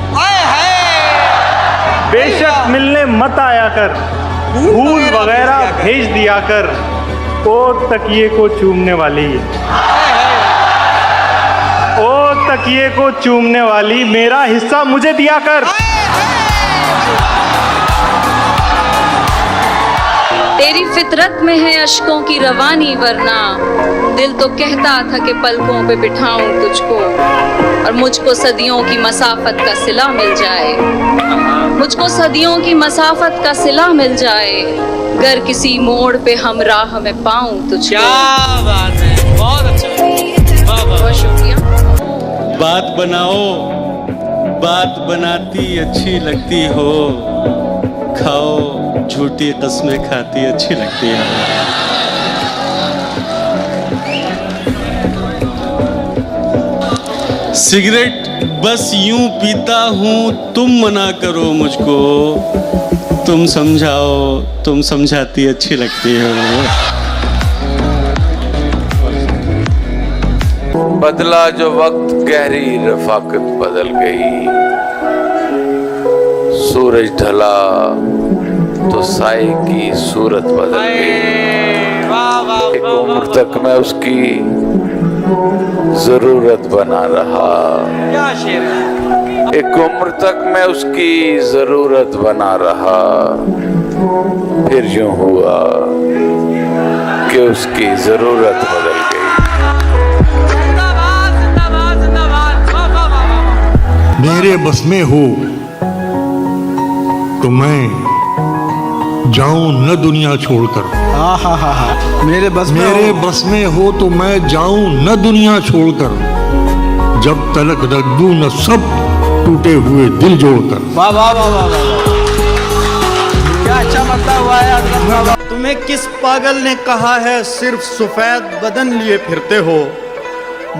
बेशक मिलने मत आया कर, फूल वगैरह भेज दिया कर, ओ तकिए को चूमने वाली, ओ तकिए को चूमने वाली, मेरा हिस्सा मुझे दिया कर। तेरी फितरत में है अश्कों की रवानी, वरना दिल तो कहता था कि पलकों पे बिठाऊं तुझको, और मुझको सदियों की मसाफत का सिला मिल जाए, मुझको सदियों की मसाफत का सिला मिल जाए, गर किसी मोड़ पे हम राह में पाऊं तुझको। क्या बात है, बहुत अच्छा, बहुत शुक्रिया। बात बनाओ, बात बनाती अच्छी लगती हो, खाओ झूठी कस्में खाती अच्छी लगती है। सिगरेट बस यूं पीता हूँ, तुम मना करो मुझको, तुम समझाओ, तुम समझाती अच्छी लगती हो। बदला जो वक्त गहरी रफाकत बदल गई, सूरज ढला तो साए की सूरत बदल गई। एक उम्र तक मैं उसकी जरूरत बना रहा, एक उम्र तक मैं उसकी जरूरत बना रहा, फिर यूं हुआ कि उसकी जरूरत बदल गई। मेरे बस में हो तो मैं जाऊं न दुनिया छोड़कर। मेरे बस में हो तो मैं जाऊं न दुनिया छोड़कर, जब तलक रख दूं न सब टूटे हुए दिल जोड़कर। वाह वाह वाह वाह वाह, क्या अच्छा मतलब हुआ है। तुम्हें किस पागल ने कहा है सिर्फ सफेद बदन लिए फिरते हो,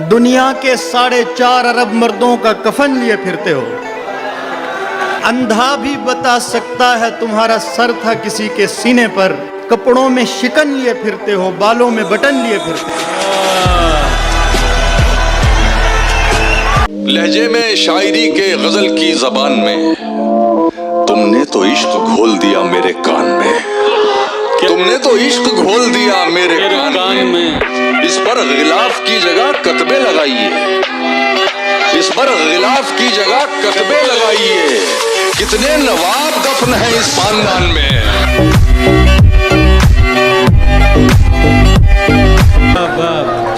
दुनिया के 4.5 अरब मर्दों का कफन लिए फिरते हो। अंधा भी बता सकता है तुम्हारा सर था किसी के सीने पर, कपड़ों में शिकन लिए फिरते हो, बालों में बटन लिए फिरते हो। लहजे में शायरी के गजल की जबान में तुमने तो इश्क घोल दिया मेरे कान में, तुमने तो इश्क घोल दिया मेरे कान में। इस पर गिलाफ की जगह कतबे लगाइए, इस पर गिलाफ की जगह कतबे लगाइए, कितने नवाब दफन है इस खानदान में।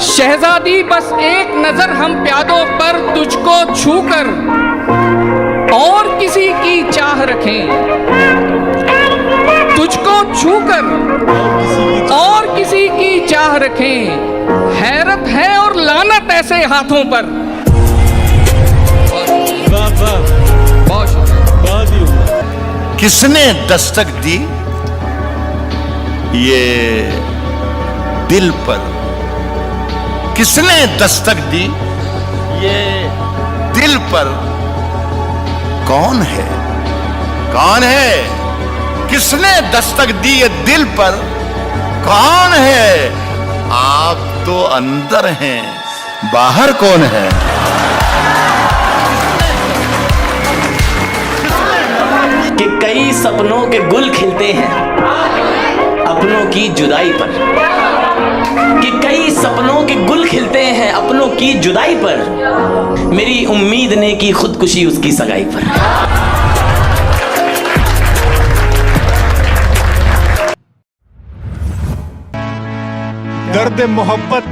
शहजादी बस एक नजर हम प्यादों पर तुझको छूकर और किसी की चाह रखें, तुझको छूकर और किसी की चाह रखें, हैरत है और लानत ऐसे हाथों पर। किसने दस्तक दी ये दिल पर, किसने दस्तक दी ये दिल पर, कौन है, कौन है, किसने दस्तक दी ये दिल पर, कौन है। आप तो अंदर हैं, बाहर कौन है। कि कई सपनों के गुल खिलते हैं अपनों की जुदाई पर, कि कई सपनों के गुल खिलते हैं अपनों की जुदाई पर, मेरी उम्मीद ने की खुदकुशी उसकी सगाई पर। दर्द मोहब्बत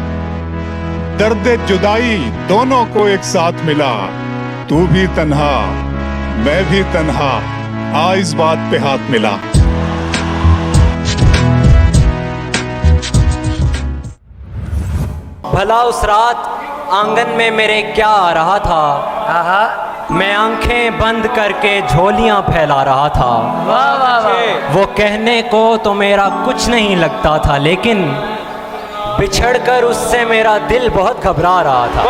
दर्द जुदाई दोनों को एक साथ मिला, तू भी तन्हा मैं भी तन्हा, आ इस बात पे हाथ मिला। भला उस रात आंगन में मेरे क्या आ रहा था, मैं आंखें बंद करके झोलियां फैला रहा था। वाह वाह वाह। वो कहने को तो मेरा कुछ नहीं लगता था, लेकिन बिछड़कर उससे मेरा दिल बहुत घबरा रहा था।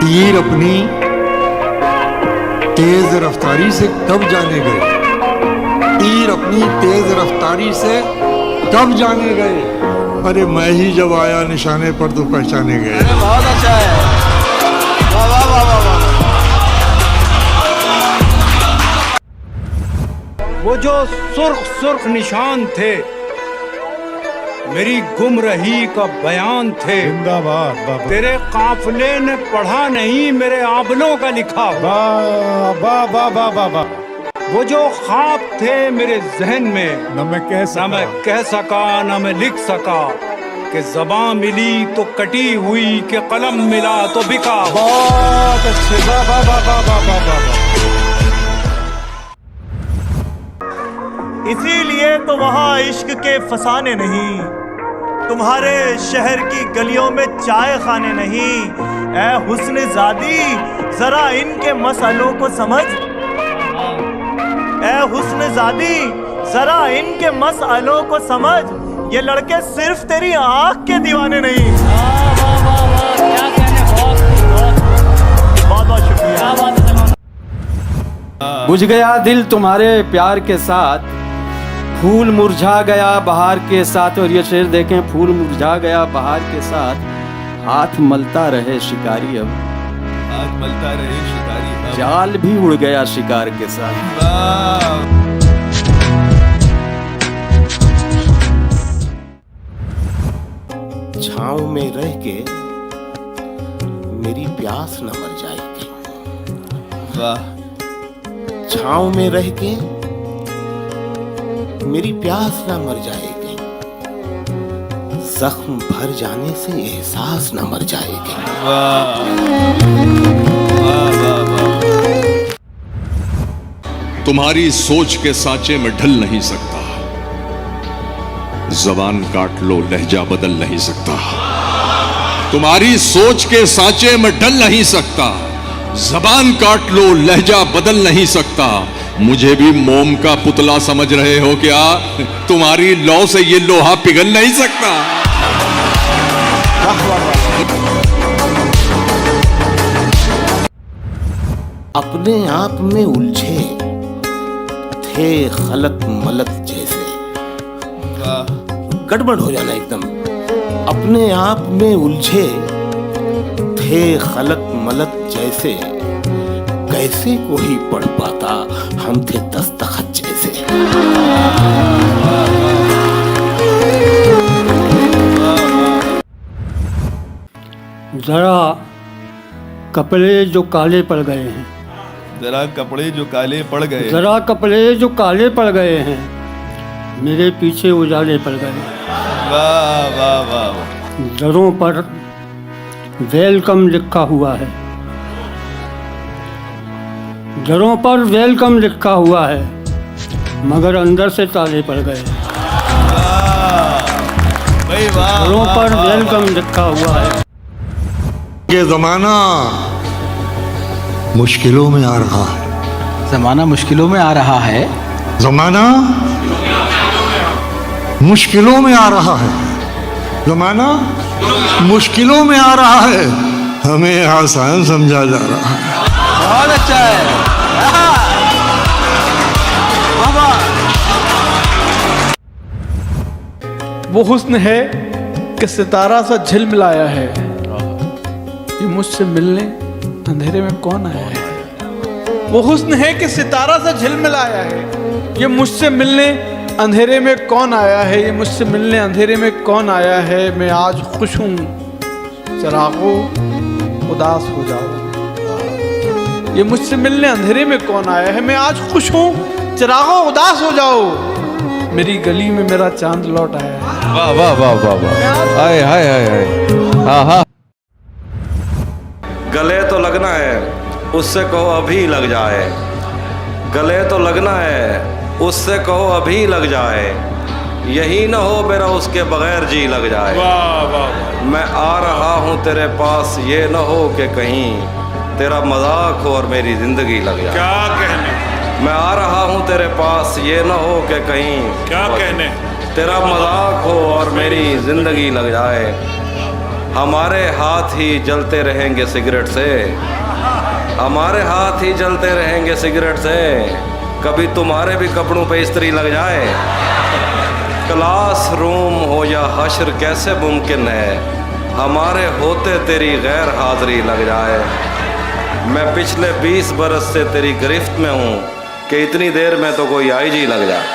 तीर अपनी तेज रफ्तारी से कब जाने गए, तीर अपनी तेज रफ्तारी से कब जाने गए, अरे मैं ही जब आया निशाने पर तो पहचाने गए। बहुत अच्छा है, वाह वाह वाह वाह वाह। वो जो सुर्ख सुर्ख निशान थे मेरी गुमरही का बयान थे, जिंदाबाद बाबा। तेरे काफले ने पढ़ा नहीं मेरे आंवलों का लिखा। वाह वाह वाह वाह वाह वाह। वो जो ख्वाब थे मेरे जहन में न मैं कह सका न मैं लिख सका, कि ज़बां मिली तो कटी हुई, कि कलम मिला तो बिका। बहुत अच्छे, वाह वाह वाह वाह वाह वाह वाह। इसीलिए तो वहाँ इश्क के फसाने नहीं, तुम्हारे शहर की गलियों में चाय खाने नहीं। ऐ हुस्न ज़ादी जरा इनके मसलों को समझ, ऐ हुस्न ज़ादी जरा इनके मसलों को समझ, ये लड़के सिर्फ तेरी आंख के दीवाने नहीं। बहुत बहुत शुक्रिया। बुझ गया दिल तुम्हारे प्यार के साथ, फूल मुरझा गया बहार के साथ। और ये शेर देखें, फूल मुरझा गया बहार के साथ, हाथ मलता रहे शिकारी अब, हाथ मलता रहे शिकारी अब, जाल भी उड़ गया शिकार के साथ। छाँव में रह के मेरी प्यास न मर जाएगी। वाह। छाँव में रह के मेरी प्यास न मर जाएगी, जख्म भर जाने से एहसास न मर जाएगी। वाह वाह वाह वाह। तुम्हारी सोच के सांचे में ढल नहीं सकता, जबान काट लो लहजा बदल नहीं सकता। तुम्हारी सोच के सांचे में ढल नहीं सकता, जबान काट लो लहजा बदल नहीं सकता। मुझे भी मोम का पुतला समझ रहे हो क्या? तुम्हारी लौ से ये लोहा पिघल नहीं सकता। अपने आप में उलझे थे खलत मलत जैसे, गड़बड़ हो जाना एकदम। अपने आप में उलझे थे खलत मलत जैसे, कैसे कोई पढ़ पाता हम थे दस्तखत जैसे। जरा कपड़े जो काले पड़ गए हैं, जरा कपड़े जो काले पड़ गए, जरा कपड़े जो काले पड़ गए हैं, मेरे पीछे उजाले पड़ गए। वाह वाह वाह। दरों पर वेलकम लिखा हुआ है, दरों पर वेलकम लिखा हुआ है, मगर अंदर से ताले पड़ गए। दरों पर वेलकम लिखा हुआ है। ये जमाना मुश्किलों में आ रहा है, जमाना मुश्किलों में आ रहा है, जमाना मुश्किलों में आ रहा है, जमाना मुश्किलों में आ रहा है, हमें आसान समझा जा रहा है। बहुत अच्छा है। वो हुस्न है कि सितारा सा झिलमिलाया है, ये मुझसे मिलने अंधेरे में कौन आया है। वो हुस्न है कि सितारा सा झिलमिलाया है, ये मुझसे मिलने अंधेरे में कौन आया है, ये मुझसे मिलने अंधेरे में कौन आया है। मैं आज खुश हूँ, चरागो उदास हो जाओ। ये मुझसे मिलने अंधेरे में कौन आया है, मैं आज खुश हूँ, चरागो उदास हो जाओ। मेरी गली में मेरा चांद लौट आया है। वाह वाह वाह वाह वाह। हाय हाय हाय हाय। हाँ हाँ। गले तो लगना है, उससे कहो अभी लग जाए। गले तो लगना है, उससे कहो अभी लग जाए। यही ना हो मेरा उसके बगैर जी लग जाए। वाह वाह। मैं आ रहा हूँ तेरे पास, ये ना हो कि कहीं तेरा मजाक हो और मेरी जिंदगी लग जाए। क्या कहने। मैं आ रहा हूँ तेरे पास, ये ना हो कि कहीं क्या कहने। तेरा मजाक हो और मेरी जिंदगी लग जाए। हमारे हाथ ही जलते रहेंगे सिगरेट से, हमारे हाथ ही जलते रहेंगे सिगरेट से। कभी तुम्हारे भी कपड़ों पे इस्त्री लग जाए। क्लास रूम हो या हश्र कैसे मुमकिन है, हमारे होते तेरी गैर हाजिरी लग जाए। मैं पिछले 20 बरस से तेरी गिरफ्त में हूँ कि इतनी देर में तो कोई आईजी लग जाए।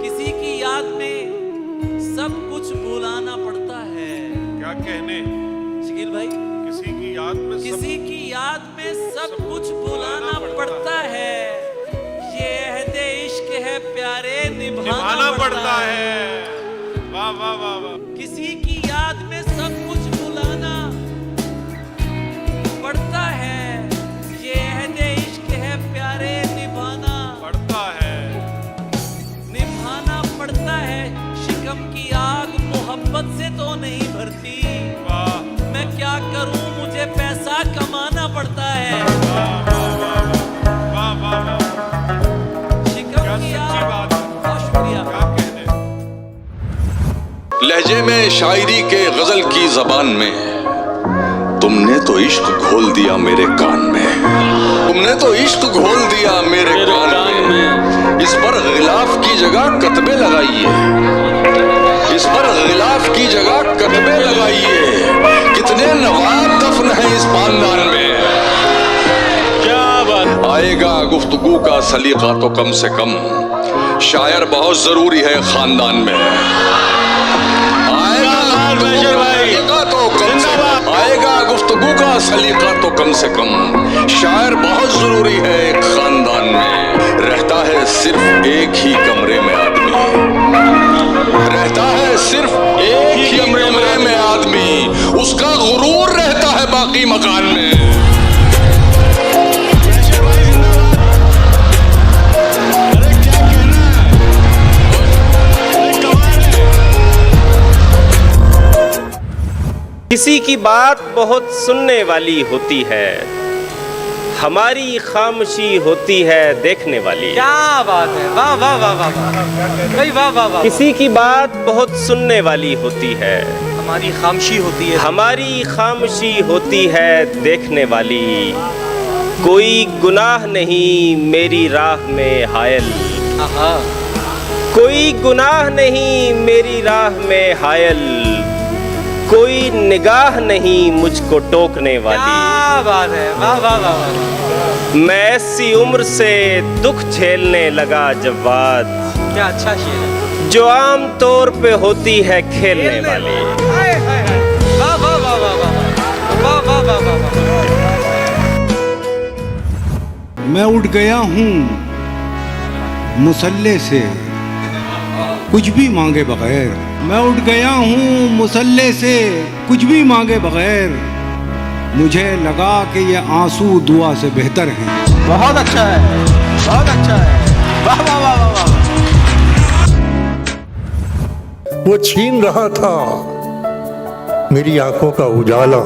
किसी की याद में सब कुछ भुलाना पड़ता है। क्या कहने। शकील भाई, किसी की याद में सब कुछ भुलाना पड़ता है। ये अहदे इश्क है प्यारे, निभाना पड़ता है। वाह वाह वाह वाह। किसी की याद में सब कुछ भुलाना पड़ता है। ये अहदे इश्क है प्यारे, निभाना पड़ता है, निभाना पड़ता है। शिकम की आग मोहब्बत से तो नहीं भरती। मैं क्या करूं, मुझे पैसा कमाना पड़ता है। वाह वाह वाह। लहजे में शायरी के गजल की जबान में तुमने तो इश्क घोल दिया मेरे कान में, तुमने तो इश्क घोल दिया मेरे कान में। इस पर गिलाफ की जगह कतबे लगाइए, इस पर गिलाफ की जगह कतबे लगाइए। कितने नवाब दफन है इस खानदान में। क्या बात। आएगा गुफ्तगू का सलीका तो कम से कम, शायर बहुत जरूरी है खानदान में। आएगा गुफ्तगू का सलीका तो कम से कम, शायर बहुत जरूरी है एक खानदान में। रहता है सिर्फ एक ही कमरे में आदमी, रहता है सिर्फ एक ही कमरे में आदमी, उसका गुरूर रहता है बाकी मकान में। किसी की बात बहुत सुनने वाली होती है, हमारी खामोशी होती है देखने वाली। क्या बात है, वाह वाह वाह वाह वाह वाह वाह वाह। किसी की बात बहुत सुनने वाली होती है, हमारी खामोशी होती है, हमारी खामोशी होती है देखने वाली। कोई गुनाह नहीं मेरी राह में हायल, कोई गुनाह नहीं मेरी राह में हायल, कोई निगाह नहीं मुझको टोकने वाली। क्या बात है, वाह वाह वाह वाह। मैं ऐसी उम्र से दुख झेलने लगा जब बात, क्या अच्छा शेर है, जो आम तौर पे होती है खेलने वाली। वाह वाह वाह वाह वाह वाह वाह वाह। मैं उठ गया हूँ मुसल्ले से कुछ भी मांगे बगैर, मैं उठ गया हूँ मुसल्ले से कुछ भी मांगे बगैर। मुझे लगा कि ये आंसू दुआ से बेहतर हैं। बहुत अच्छा है, बहुत अच्छा है, वाह वाह वाह वाह वाह। वो छीन रहा था मेरी आंखों का उजाला,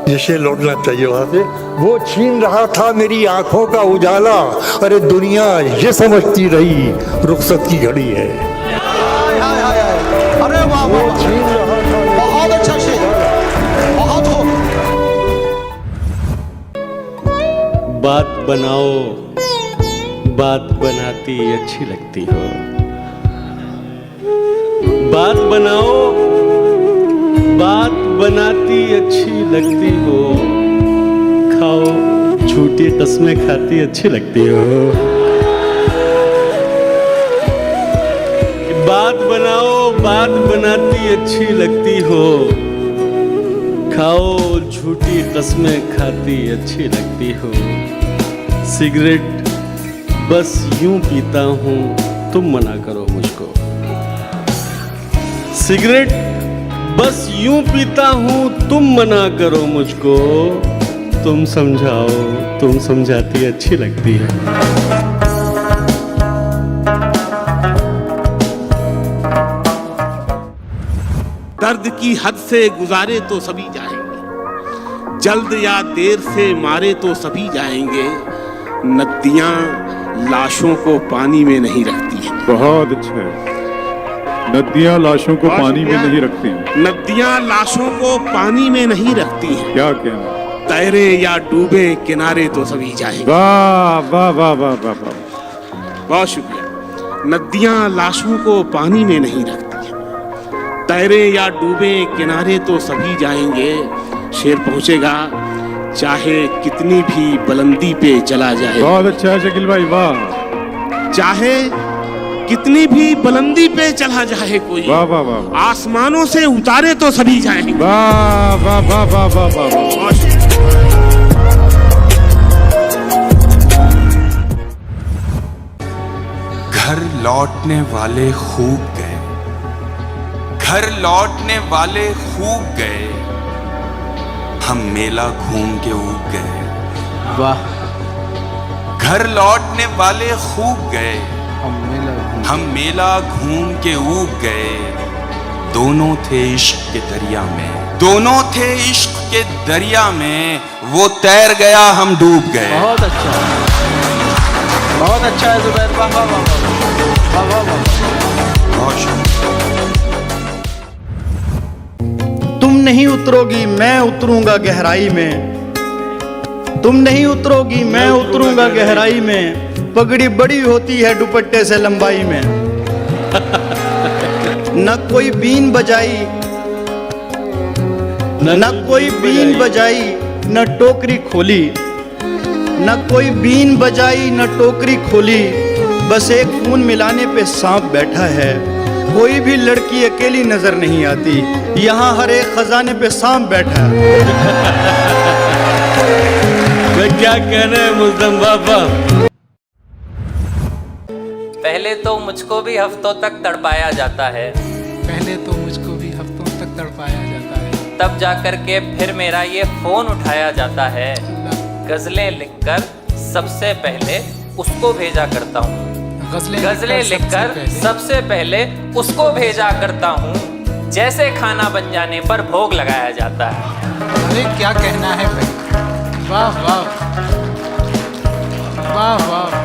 जिसे लौटना चाहिए वहां से, वो छीन रहा था मेरी आंखों का उजाला। अरे दुनिया ये समझती रही रुखसत की घड़ी है। अरे वाह वाह, छीन रहा था, बहुत अच्छा शेर, बहुत हो। बात बनाओ, बात बनाती अच्छी लगती हो। बात बनाओ, बात बनाती अच्छी लगती हो। खाओ झूठी कस्में खाती अच्छी लगती हो। बात बनाओ, बात बनाती अच्छी लगती हो। खाओ झूठी कस्में खाती अच्छी लगती हो। सिगरेट बस यूं पीता हूँ, तुम मना करो मुझको। सिगरेट बस यूं पीता हूँ, तुम मना करो मुझको। तुम समझाओ, तुम समझाती अच्छी लगती है। दर्द की हद से गुजारे तो सभी जाएंगे, जल्द या देर से मारे तो सभी जाएंगे। नदियां लाशों को पानी में नहीं रखती हैं। बहुत अच्छा है। नदियां लाशों को पानी में नहीं रखती, नदियां लाशों को पानी में नहीं रखती हैं। क्या कहना। तैरे या डूबे किनारे तो सभी जाएंगे। वाह वाह वाह वाह वाह वाह, बहुत शुक्रिया। नदियां लाशों को पानी में नहीं रखती हैं, तैरे या डूबे किनारे तो सभी जाएंगे। शेर पहुंचेगा चाहे कितनी भी बुलंदी पे चला जाए। बहुत अच्छा है शकील भाई, वाह। चाहे कितनी भी बुलंदी पे चला जाए कोई, वाह वाह वाह, आसमानों से उतारे तो सभी जाएंगे। वाह वाह वाह वाह वाह वाह। घर लौटने वाले खूब गए, घर लौटने वाले खूब गए, हम मेला घूम के ऊब गए। वाह। घर लौटने वाले खूब गए, हम मेला घूम के ऊब गए। दोनों थे इश्क के दरिया में, दोनों थे इश्क के दरिया में। वो तैर गया, हम डूब गए। बहुत अच्छा, बहुत अच्छा है जुबैर, वाह वाह वाह वाह वाह वाह। बहुत शुक्रिया। नहीं उतरोगी मैं उतरूंगा गहराई में, तुम नहीं उतरोगी मैं उतरूंगा गहराई में। पगड़ी बड़ी होती है दुपट्टे से लंबाई में। न कोई बीन बजाई, न कोई बीन बजाई, न टोकरी खोली, न कोई बीन बजाई न टोकरी खोली। बस एक खून मिलाने पे सांप बैठा है। कोई भी लड़की अकेली नजर नहीं आती, यहाँ हर एक खजाने पे सांप बैठा है। मैं क्या कहना है मुल्ज़म बाबा। पहले तो मुझको भी हफ्तों तक तड़पाया जाता है, पहले तो मुझको भी हफ्तों तक तड़पाया जाता है, तब जाकर के फिर मेरा ये फोन उठाया जाता है। गजलें लिखकर सबसे पहले उसको भेजा करता हूँ, गजलें लिखकर सबसे पहले उसको भेजा करता हूँ। जैसे खाना बन जाने पर भोग लगाया जाता है। अरे क्या कहना है भाई, वाह वाह वाह वाह।